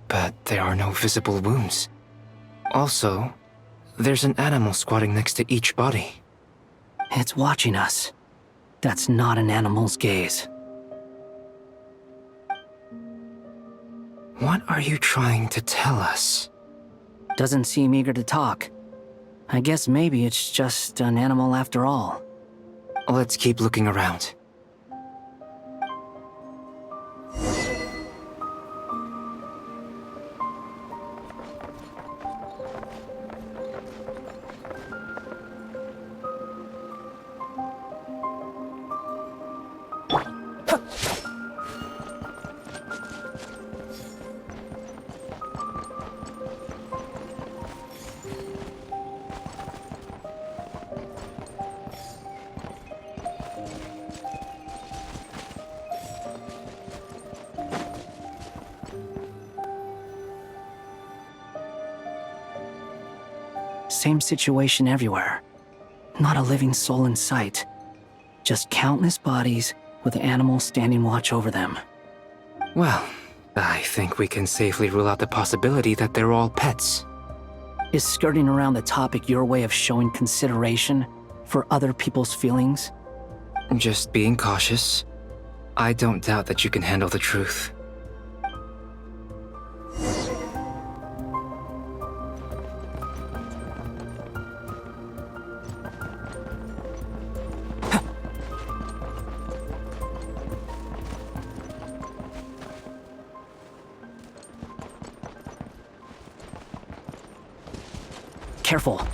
But there are no visible wounds. Also, there's an animal squatting next to each body. It's watching us. That's not an animal's gaze. What are you trying to tell us? Doesn't seem eager to talk. I guess maybe it's just an animal after all. Let's keep looking around. Same situation everywhere. Not a living soul in sight. Just countless bodies with animals standing watch over them. Well, I think we can safely rule out the possibility that they're all pets. Is skirting around the topic your way of showing consideration for other people's feelings? Just being cautious. I don't doubt that you can handle the truth. Careful.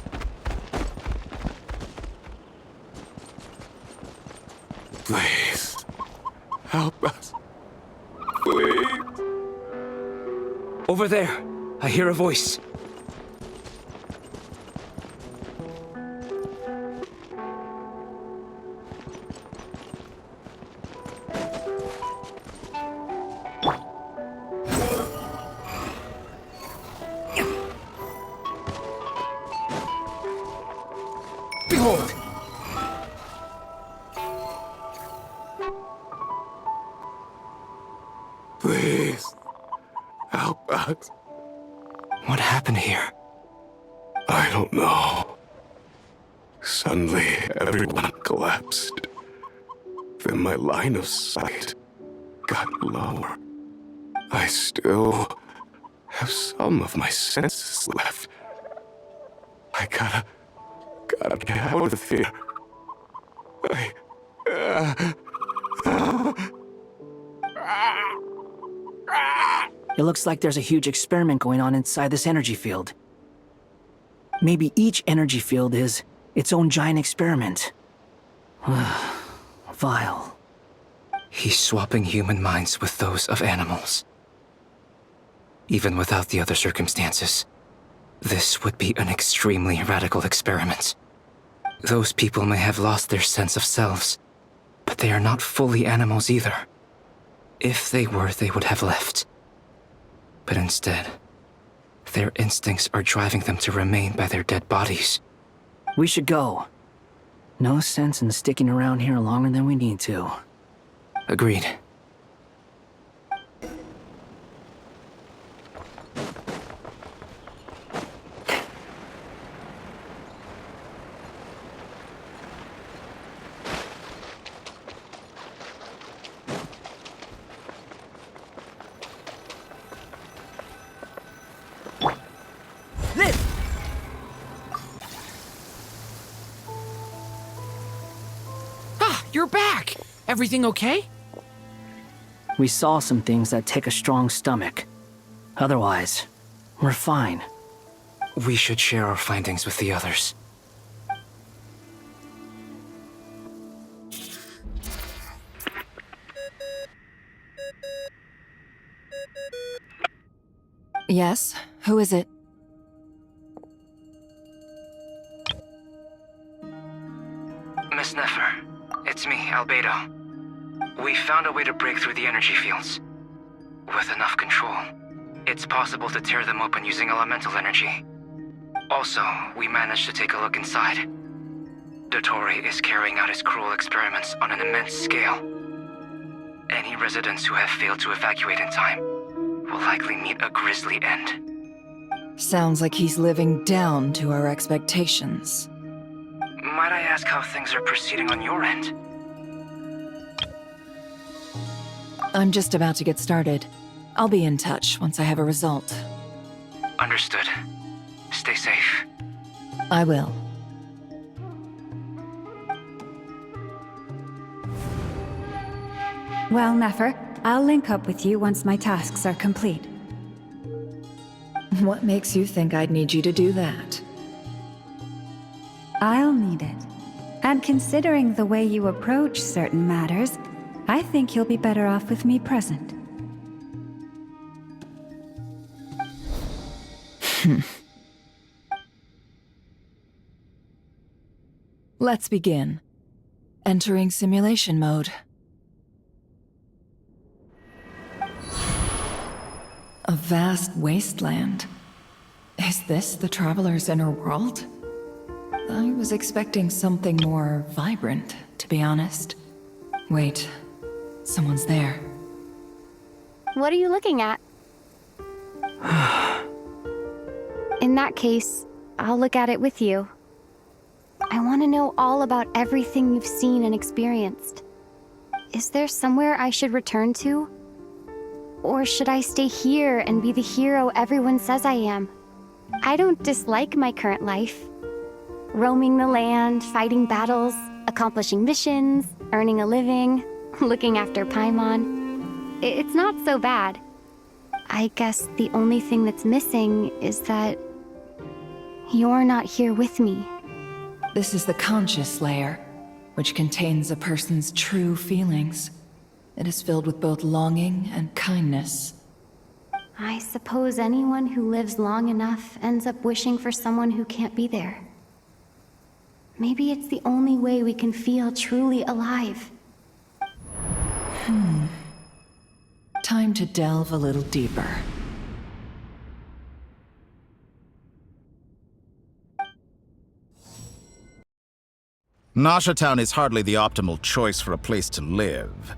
Please, help us. Please. Over there, I hear a voice. Behold! Please, help us. What happened here? I don't know. Suddenly, everyone collapsed. Then my line of sight got lower. I still have some of my senses left. I gotta get out of here. It looks like there's a huge experiment going on inside this energy field. Maybe each energy field is its own giant experiment. Vile. He's swapping human minds with those of animals. Even without the other circumstances, this would be an extremely radical experiment. Those people may have lost their sense of selves, but they are not fully animals either. If they were, they would have left. But instead, their instincts are driving them to remain by their dead bodies. We should go. No sense in sticking around here longer than we need to. Agreed. You're back! Everything okay? We saw some things that take a strong stomach. Otherwise, we're fine. We should share our findings with the others. Yes? Who is it? Miss Nefer, it's me, Albedo. We found a way to break through the energy fields. With enough control, it's possible to tear them open using elemental energy. Also, we managed to take a look inside. Dottore is carrying out his cruel experiments on an immense scale. Any residents who have failed to evacuate in time will likely meet a grisly end. Sounds like he's living down to our expectations. Might I ask how things are proceeding on your end? I'm just about to get started. I'll be in touch once I have a result. Understood. Stay safe. I will. Well, Nefer, I'll link up with you once my tasks are complete. What makes you think I'd need you to do that? I'll need it. And considering the way you approach certain matters, I think you'll be better off with me present. Let's begin. Entering simulation mode. A vast wasteland. Is this the Traveler's inner world? I was expecting something more vibrant, to be honest. Wait, someone's there. What are you looking at? In that case, I'll look at it with you. I want to know all about everything you've seen and experienced. Is there somewhere I should return to? Or should I stay here and be the hero everyone says I am? I don't dislike my current life. Roaming the land, fighting battles, accomplishing missions, earning a living, looking after Paimon. It's not so bad. I guess the only thing that's missing is that you're not here with me. This is the conscious layer, which contains a person's true feelings. It is filled with both longing and kindness. I suppose anyone who lives long enough ends up wishing for someone who can't be there. Maybe it's the only way we can feel truly alive. Time to delve a little deeper. Nasha Town is hardly the optimal choice for a place to live,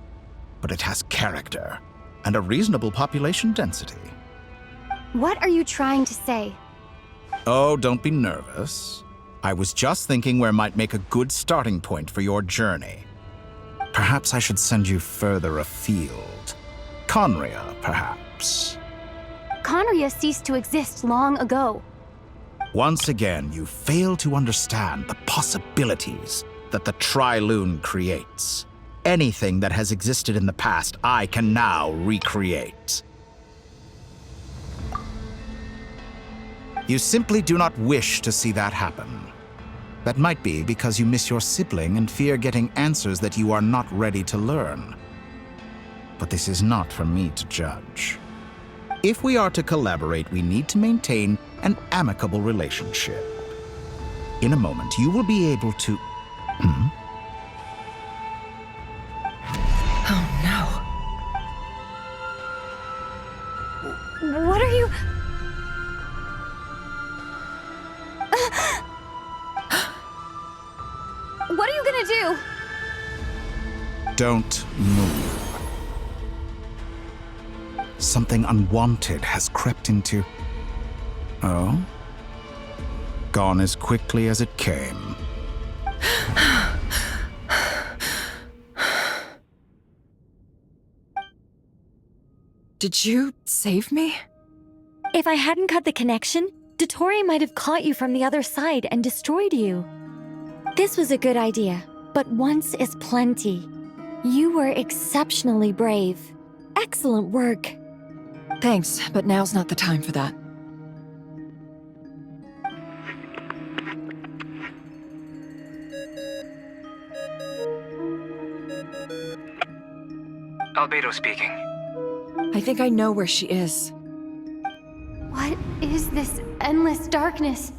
but it has character and a reasonable population density. What are you trying to say? Oh, don't be nervous. I was just thinking where might make a good starting point for your journey. Perhaps I should send you further afield. Conria, perhaps. Conria ceased to exist long ago. Once again, you fail to understand the possibilities that the Tri-Lune creates. Anything that has existed in the past, I can now recreate. You simply do not wish to see that happen. That might be because you miss your sibling and fear getting answers that you are not ready to learn. But this is not for me to judge. If we are to collaborate, we need to maintain an amicable relationship. In a moment, you will be able to... Oh no. What are you... What are you gonna do? Don't move. Something unwanted has crept into... Oh? Gone as quickly as it came. Did you save me? If I hadn't cut the connection, Dottore might have caught you from the other side and destroyed you. This was a good idea, but once is plenty. You were exceptionally brave. Excellent work. Thanks, but now's not the time for that. Albedo speaking. I think I know where she is. What is this endless darkness?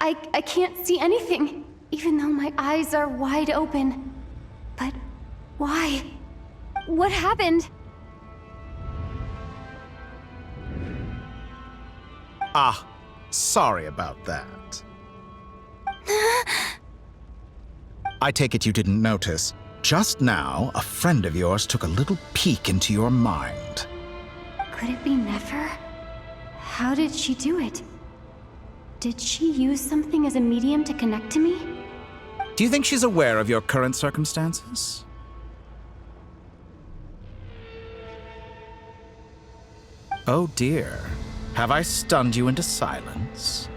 I can't see anything, even though my eyes are wide open. But why? What happened? Ah, sorry about that. I take it you didn't notice. Just now, a friend of yours took a little peek into your mind. Could it be Nefer? How did she do it? Did she use something as a medium to connect to me? Do you think she's aware of your current circumstances? Oh dear. Have I stunned you into silence?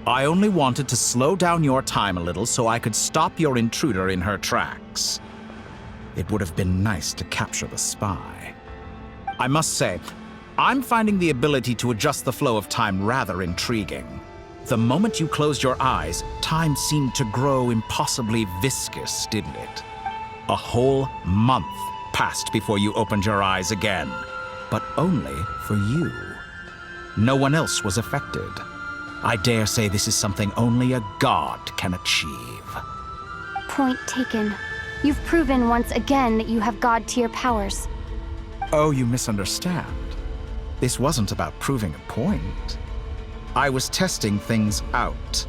I only wanted to slow down your time a little so I could stop your intruder in her tracks. It would have been nice to capture the spy. I must say, I'm finding the ability to adjust the flow of time rather intriguing. The moment you closed your eyes, time seemed to grow impossibly viscous, didn't it? A whole month passed before you opened your eyes again, but only for you. No one else was affected. I dare say this is something only a god can achieve. Point taken. You've proven once again that you have god-tier powers. Oh, you misunderstand. This wasn't about proving a point. I was testing things out.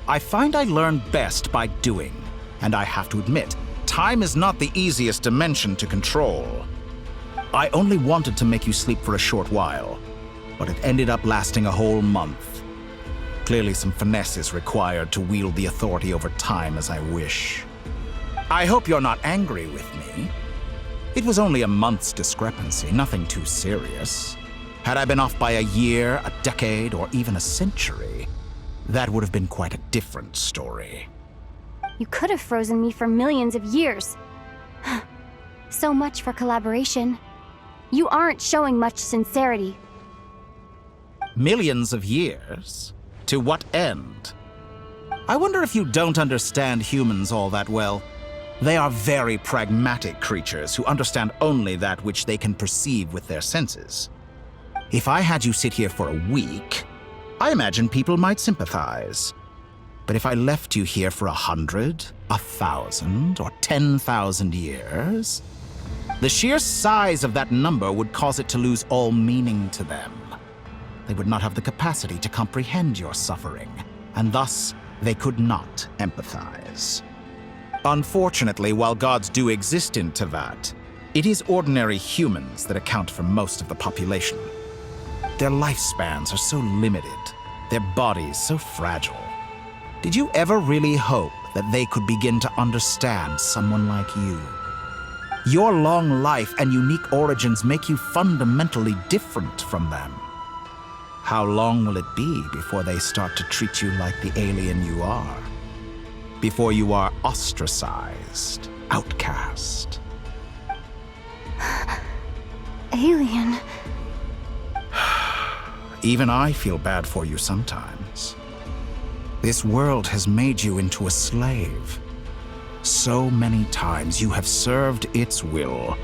I find I learn best by doing, and I have to admit, time is not the easiest dimension to control. I only wanted to make you sleep for a short while, but it ended up lasting a whole month. Clearly some finesse is required to wield the authority over time as I wish. I hope you're not angry with me. It was only a month's discrepancy, nothing too serious. Had I been off by a year, a decade, or even a century, that would have been quite a different story. You could have frozen me for millions of years. So much for collaboration. You aren't showing much sincerity. Millions of years? To what end? I wonder if you don't understand humans all that well. They are very pragmatic creatures who understand only that which they can perceive with their senses. If I had you sit here for a week, I imagine people might sympathize. But if I left you here for 100, 1,000, or 10,000 years, the sheer size of that number would cause it to lose all meaning to them. They would not have the capacity to comprehend your suffering, and thus they could not empathize. Unfortunately, while gods do exist in Teyvat, it is ordinary humans that account for most of the population. Their lifespans are so limited, their bodies so fragile. Did you ever really hope that they could begin to understand someone like you? Your long life and unique origins make you fundamentally different from them. How long will it be before they start to treat you like the alien you are? Before you are ostracized, outcast? Alien. Even I feel bad for you sometimes. This world has made you into a slave. So many times you have served its will,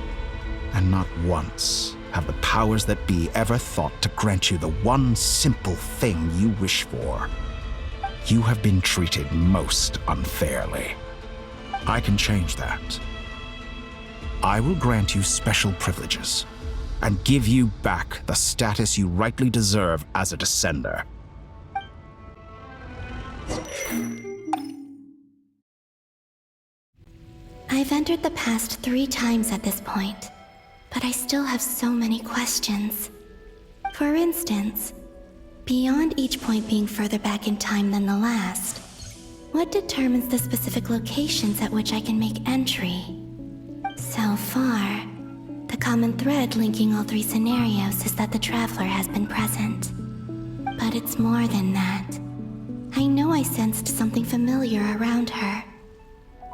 and not once have the powers that be ever thought to grant you the one simple thing you wish for. You have been treated most unfairly. I can change that. I will grant you special privileges and give you back the status you rightly deserve as a descender. I've entered the past 3 times at this point, but I still have so many questions. For instance, beyond each point being further back in time than the last, what determines the specific locations at which I can make entry? So far, the common thread linking all 3 scenarios is that the Traveler has been present. But it's more than that. I know I sensed something familiar around her.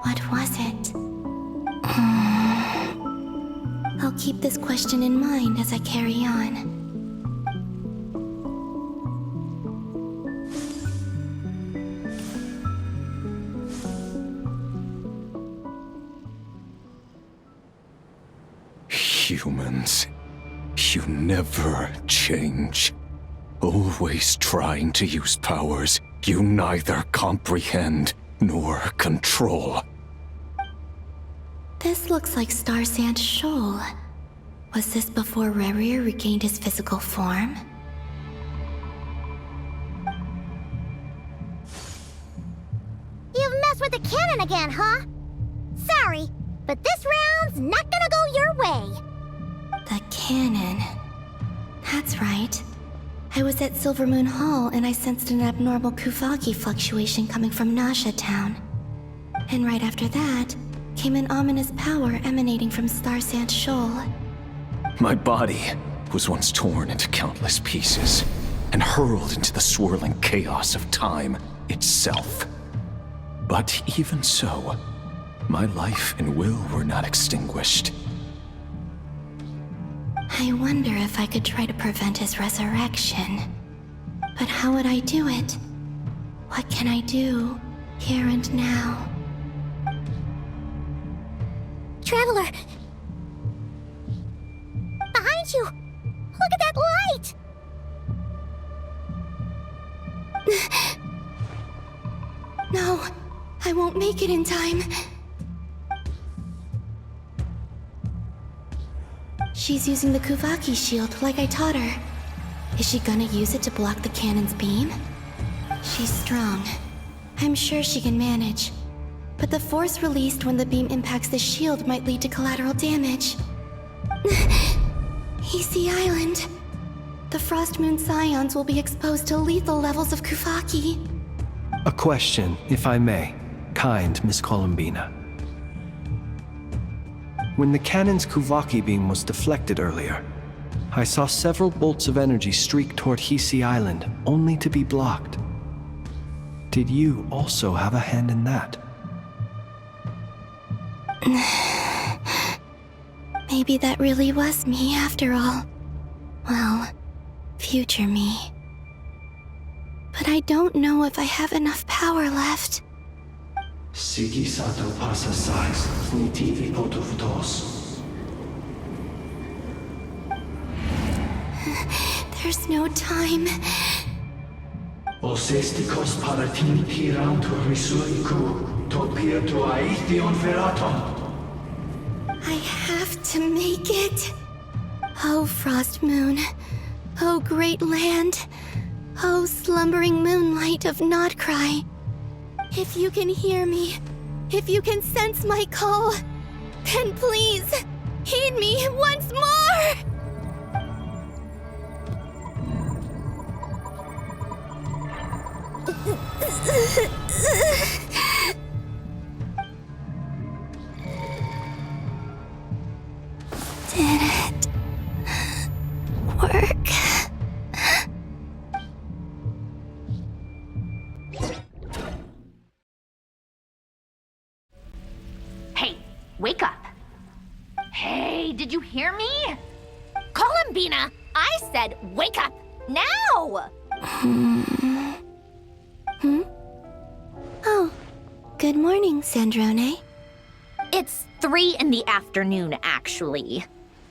What was it? I'll keep this question in mind as I carry on. Humans, you never change. Always trying to use powers you neither comprehend nor control. This looks like Star Sand Shoal. Was this before Rerir regained his physical form? You've messed with the cannon again, huh? Sorry, but this round's not gonna go your way. The cannon. That's right. I was at Silvermoon Hall and I sensed an abnormal Kuvagi fluctuation coming from Nasha Town. And right after that, came an ominous power emanating from Star Sand Shoal. My body. was once torn into countless pieces and hurled into the swirling chaos of time itself. But even so, my life and will were not extinguished. I wonder if I could try to prevent his resurrection. But how would I do it? What can I do, here and now? Traveler! Behind you! Look at that light! No, I won't make it in time. She's using the Kuvaki shield like I taught her. Is she gonna use it to block the cannon's beam? She's strong. I'm sure she can manage. But the force released when the beam impacts the shield might lead to collateral damage. Easy Island. The Frost Moon Scions will be exposed to lethal levels of Kuvaki. A question, if I may. Kind Miss Columbina. When the cannon's Kuvaki beam was deflected earlier, I saw several bolts of energy streak toward Hisi Island, only to be blocked. Did you also have a hand in that? Maybe that really was me after all. Well, future me. But I don't know if I have enough power left. There's no time. I have to make it. Oh, Frost Moon. Oh, great land. Oh, slumbering moonlight of Nod-Krai. If you can hear me, if you can sense my call, then please, heed me once more! Did it work? Hey, wake up. Hey, did you hear me? Columbina, I said wake up now! Oh, good morning, Sandrone. It's 3 in the afternoon, actually.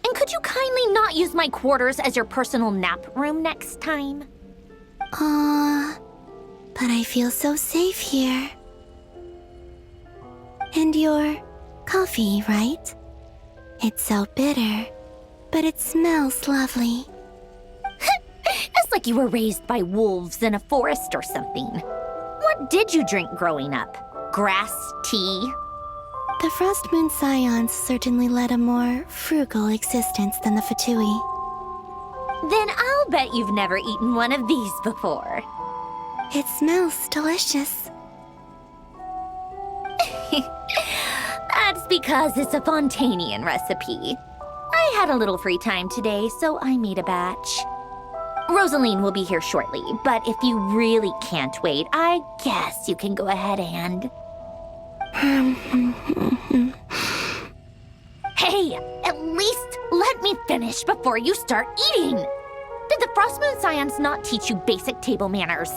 And could you kindly not use my quarters as your personal nap room next time? But I feel so safe here. And your coffee, right? It's so bitter, but it smells lovely. It's like you were raised by wolves in a forest or something. What did you drink growing up? Grass tea? The Frost Moon Scions certainly led a more frugal existence than the Fatui. Then I'll bet you've never eaten one of these before. It smells delicious. That's because it's a Fontanian recipe. I had a little free time today, so I made a batch. Rosaline will be here shortly, but if you really can't wait, I guess you can go ahead and... Hey, at least let me finish before you start eating! Did the Frost Moon Scions not teach you basic table manners?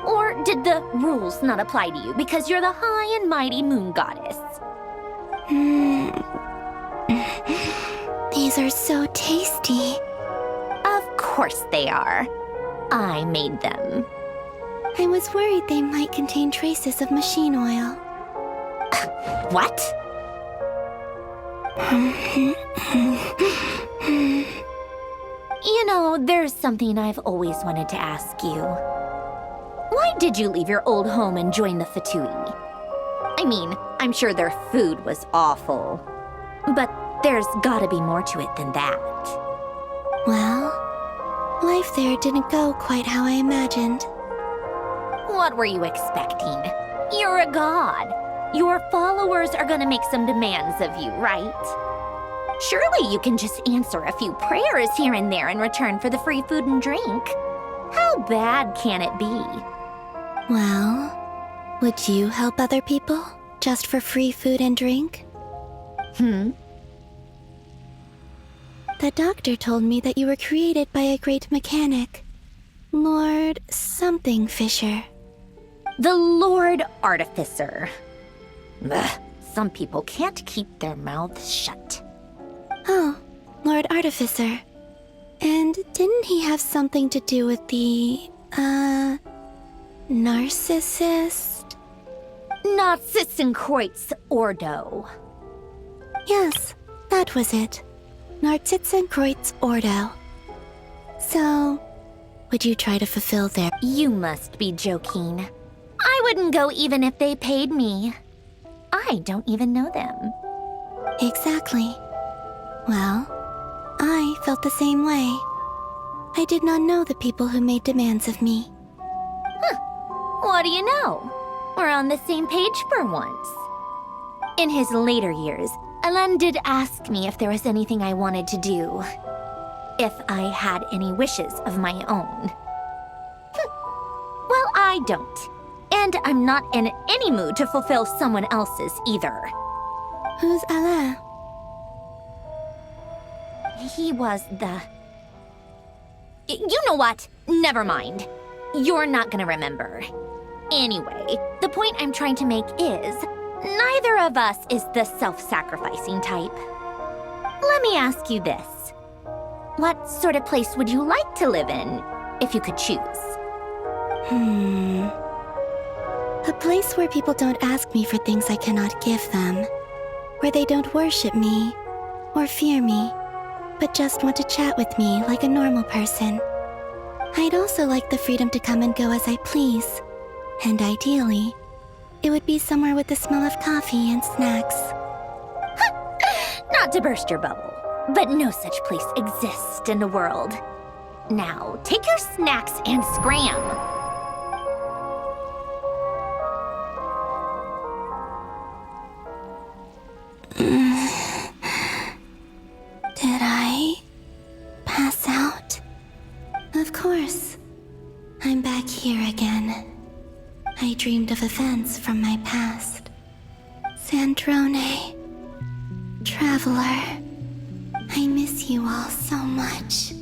Or did the rules not apply to you because you're the high and mighty moon goddess? These are so tasty. Of course they are. I made them. I was worried they might contain traces of machine oil. What? You know, there's something I've always wanted to ask you. Why did you leave your old home and join the Fatui? I mean, I'm sure their food was awful. But there's gotta be more to it than that. Well, life there didn't go quite how I imagined. What were you expecting? You're a god. Your followers are gonna make some demands of you, right? Surely you can just answer a few prayers here and there in return for the free food and drink. How bad can it be? Well, would you help other people just for free food and drink? The doctor told me that you were created by a great mechanic, Lord something Fisher. The Lord Artificer. Ugh, some people can't keep their mouths shut. Oh, Lord Artificer. And didn't he have something to do with the, narcissist? Narcissenkreuz Ordo. Yes, that was it. Narcissenkreuz Ordo. So, would you try to fulfill their— You must be joking. I wouldn't go even if they paid me. I don't even know them. Exactly. Well, I felt the same way. I did not know the people who made demands of me. What do you know? We're on the same page for once. In his later years, Alan did ask me if there was anything I wanted to do. If I had any wishes of my own. Well, I don't. And I'm not in any mood to fulfill someone else's either. Who's Alain? He was the... You know what? Never mind. You're not gonna remember. Anyway, the point I'm trying to make is, neither of us is the self-sacrificing type. Let me ask you this. What sort of place would you like to live in, if you could choose? A place where people don't ask me for things I cannot give them. Where they don't worship me, or fear me, but just want to chat with me like a normal person. I'd also like the freedom to come and go as I please. And ideally, it would be somewhere with the smell of coffee and snacks. Not to burst your bubble, but no such place exists in the world. Now, take your snacks and scram! Did I pass out? Of course. I'm back here again. I dreamed of events from my past. Sandrone. Traveler. I miss you all so much.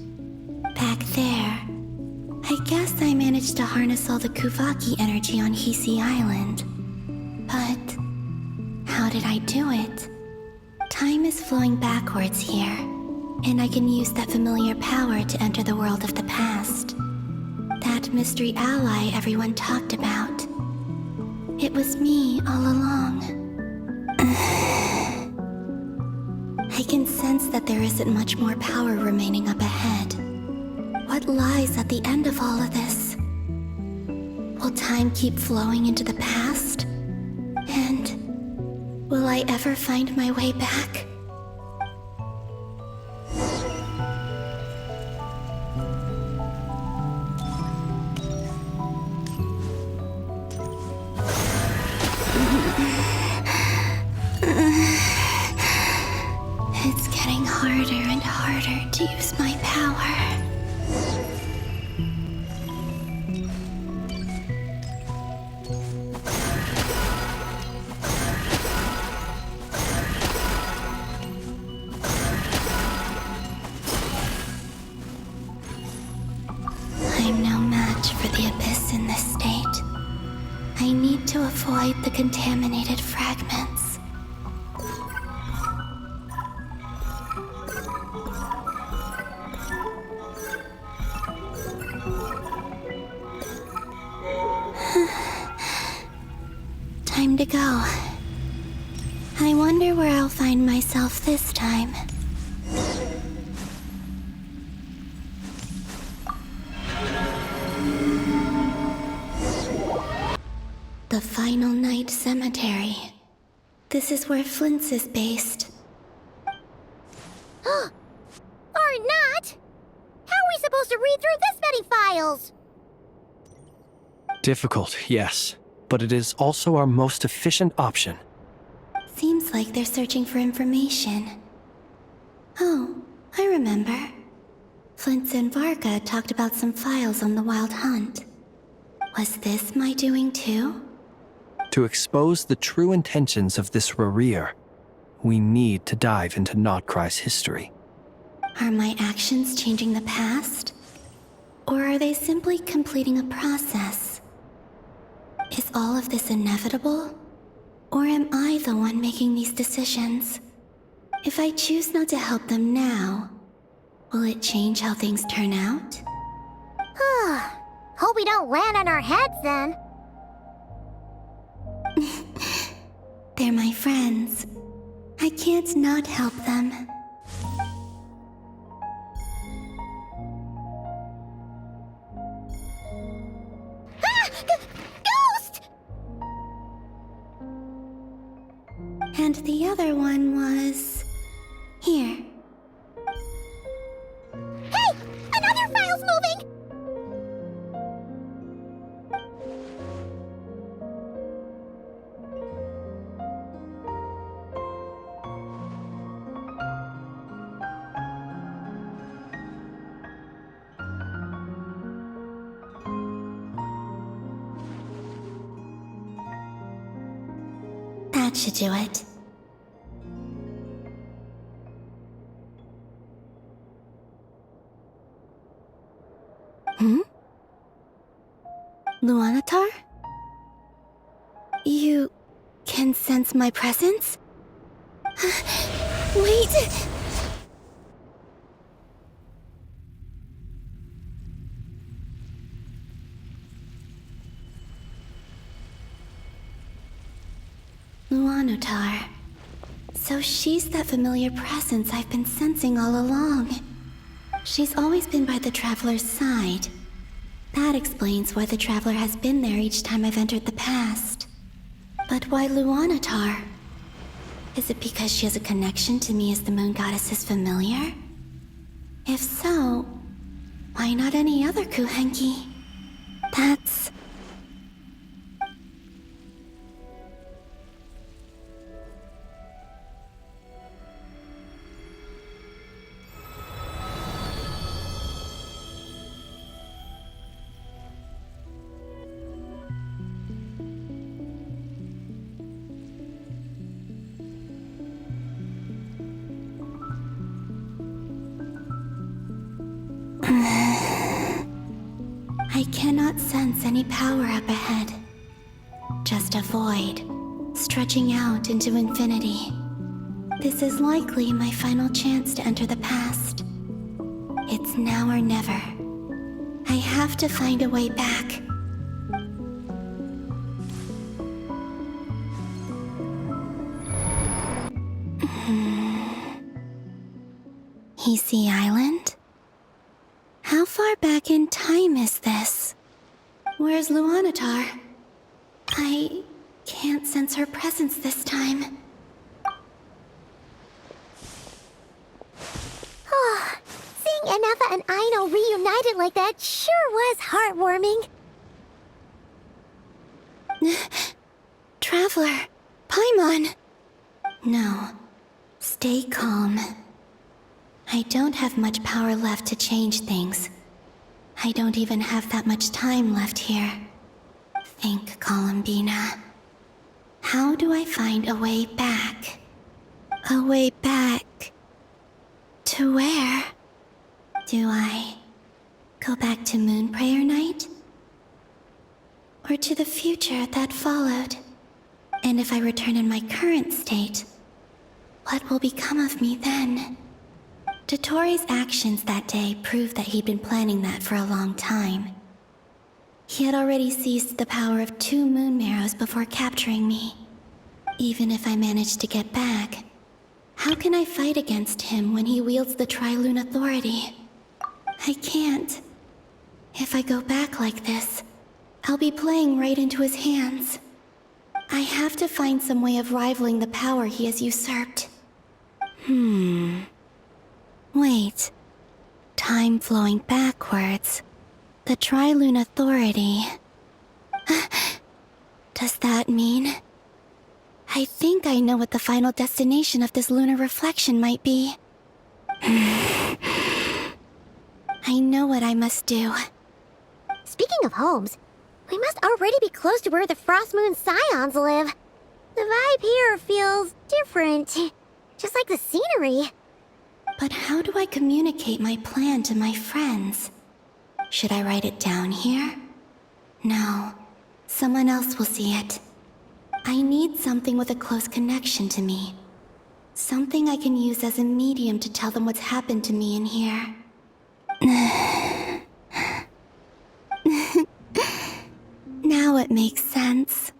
Back there. I guess I managed to harness all the Kuvaki energy on Hisi Island. But how did I do it? Time is flowing backwards here, and I can use that familiar power to enter the world of the past. That mystery ally everyone talked about. It was me all along. I can sense that there isn't much more power remaining up ahead. What lies at the end of all of this? Will time keep flowing into the past? And will I ever find my way back? It's getting harder and harder to use my power. I'm no match for the Abyss in this state. I need to avoid the contaminated fragments. Time to go. I wonder where I'll find myself this time. The Final Night Cemetery. This is where Flint's is based. Or not! How are we supposed to read through this many files? Difficult, yes, but it is also our most efficient option. Seems like they're searching for information. Oh, I remember. Flintz and Varga talked about some files on the Wild Hunt. Was this my doing too? To expose the true intentions of this Rarir, we need to dive into Nod-Krai's history. Are my actions changing the past? Or are they simply completing a process? Is all of this inevitable? Or am I the one making these decisions? If I choose not to help them now, will it change how things turn out? Hope we don't land on our heads then. They're my friends. I can't not help them. Ghost! And the other one was... here. Hey! Another file's moving! That should do it. Luanatar? You can sense my presence? Wait! Luanatar. So she's that familiar presence I've been sensing all along. She's always been by the Traveler's side. That explains why the Traveler has been there each time I've entered the past. But why Luanatar? Is it because she has a connection to me as the Moon Goddess's familiar? If so, why not any other Kuhenki? That's... I cannot sense any power up ahead. Just a void, stretching out into infinity. This is likely my final chance to enter the past. It's now or never. I have to find a way back. Hisi Island? How far back in time is this? Where's Luanatar? I can't sense her presence this time. Seeing Enefa and Aino reunited like that sure was heartwarming. Traveler, Paimon! No, stay calm. I don't have much power left to change things. I don't even have that much time left here. Think, Columbina. How do I find a way back? A way back... to where? Do I go back to Moon Prayer Night? Or to the future that followed? And if I return in my current state, what will become of me then? Dottoro's actions that day proved that he'd been planning that for a long time. He had already seized the power of 2 moon marrows before capturing me. Even if I managed to get back, how can I fight against him when he wields the Tri-Lune authority? I can't. If I go back like this, I'll be playing right into his hands. I have to find some way of rivaling the power he has usurped. Wait. Time flowing backwards. The Tri-Lune authority. Does that mean... I think I know what the final destination of this lunar reflection might be. I know what I must do. Speaking of homes, we must already be close to where the Frost Moon Scions live. The vibe here feels different, just like the scenery. But how do I communicate my plan to my friends? Should I write it down here? No, someone else will see it. I need something with a close connection to me. Something I can use as a medium to tell them what's happened to me in here. Now it makes sense.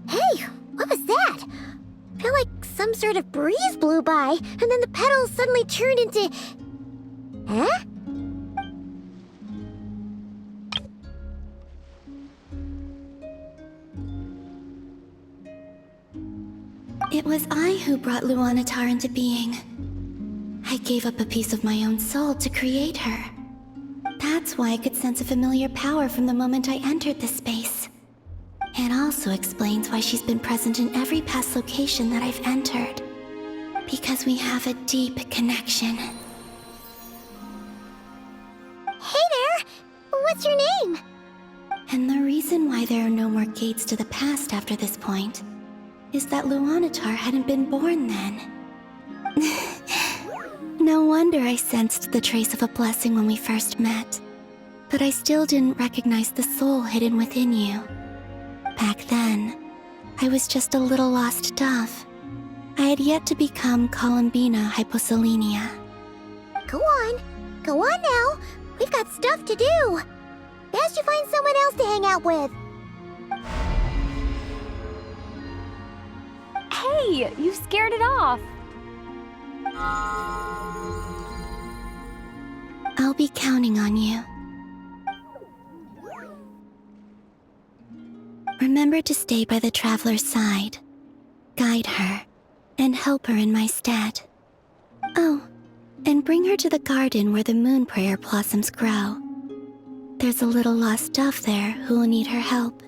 Hey, what was that? I feel like some sort of breeze blew by, and then the petals suddenly turned into... Huh? It was I who brought Luanatar into being. I gave up a piece of my own soul to create her. That's why I could sense a familiar power from the moment I entered this space. It also explains why she's been present in every past location that I've entered. Because we have a deep connection. Hey there! What's your name? And the reason why there are no more gates to the past after this point is that Luanatar hadn't been born then. No wonder I sensed the trace of a blessing when we first met. But I still didn't recognize the soul hidden within you. Back then, I was just a little lost dove. I had yet to become Columbina Hyposelenia. Go on now. We've got stuff to do. Best you find someone else to hang out with. Hey, you scared it off. I'll be counting on you. Remember to stay by the traveler's side, guide her, and help her in my stead. Oh, and bring her to the garden where the moon prayer blossoms grow. There's a little lost dove there who will need her help.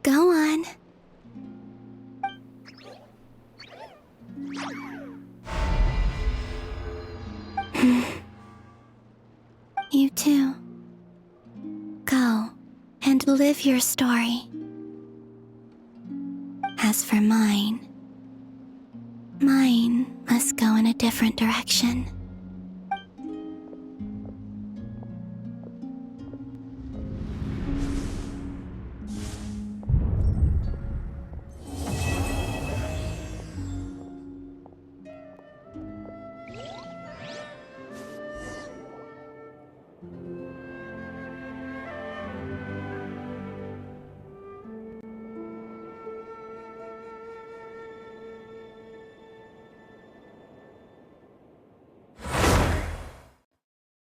Go on. You too. Go and live your story. As for mine must go in a different direction.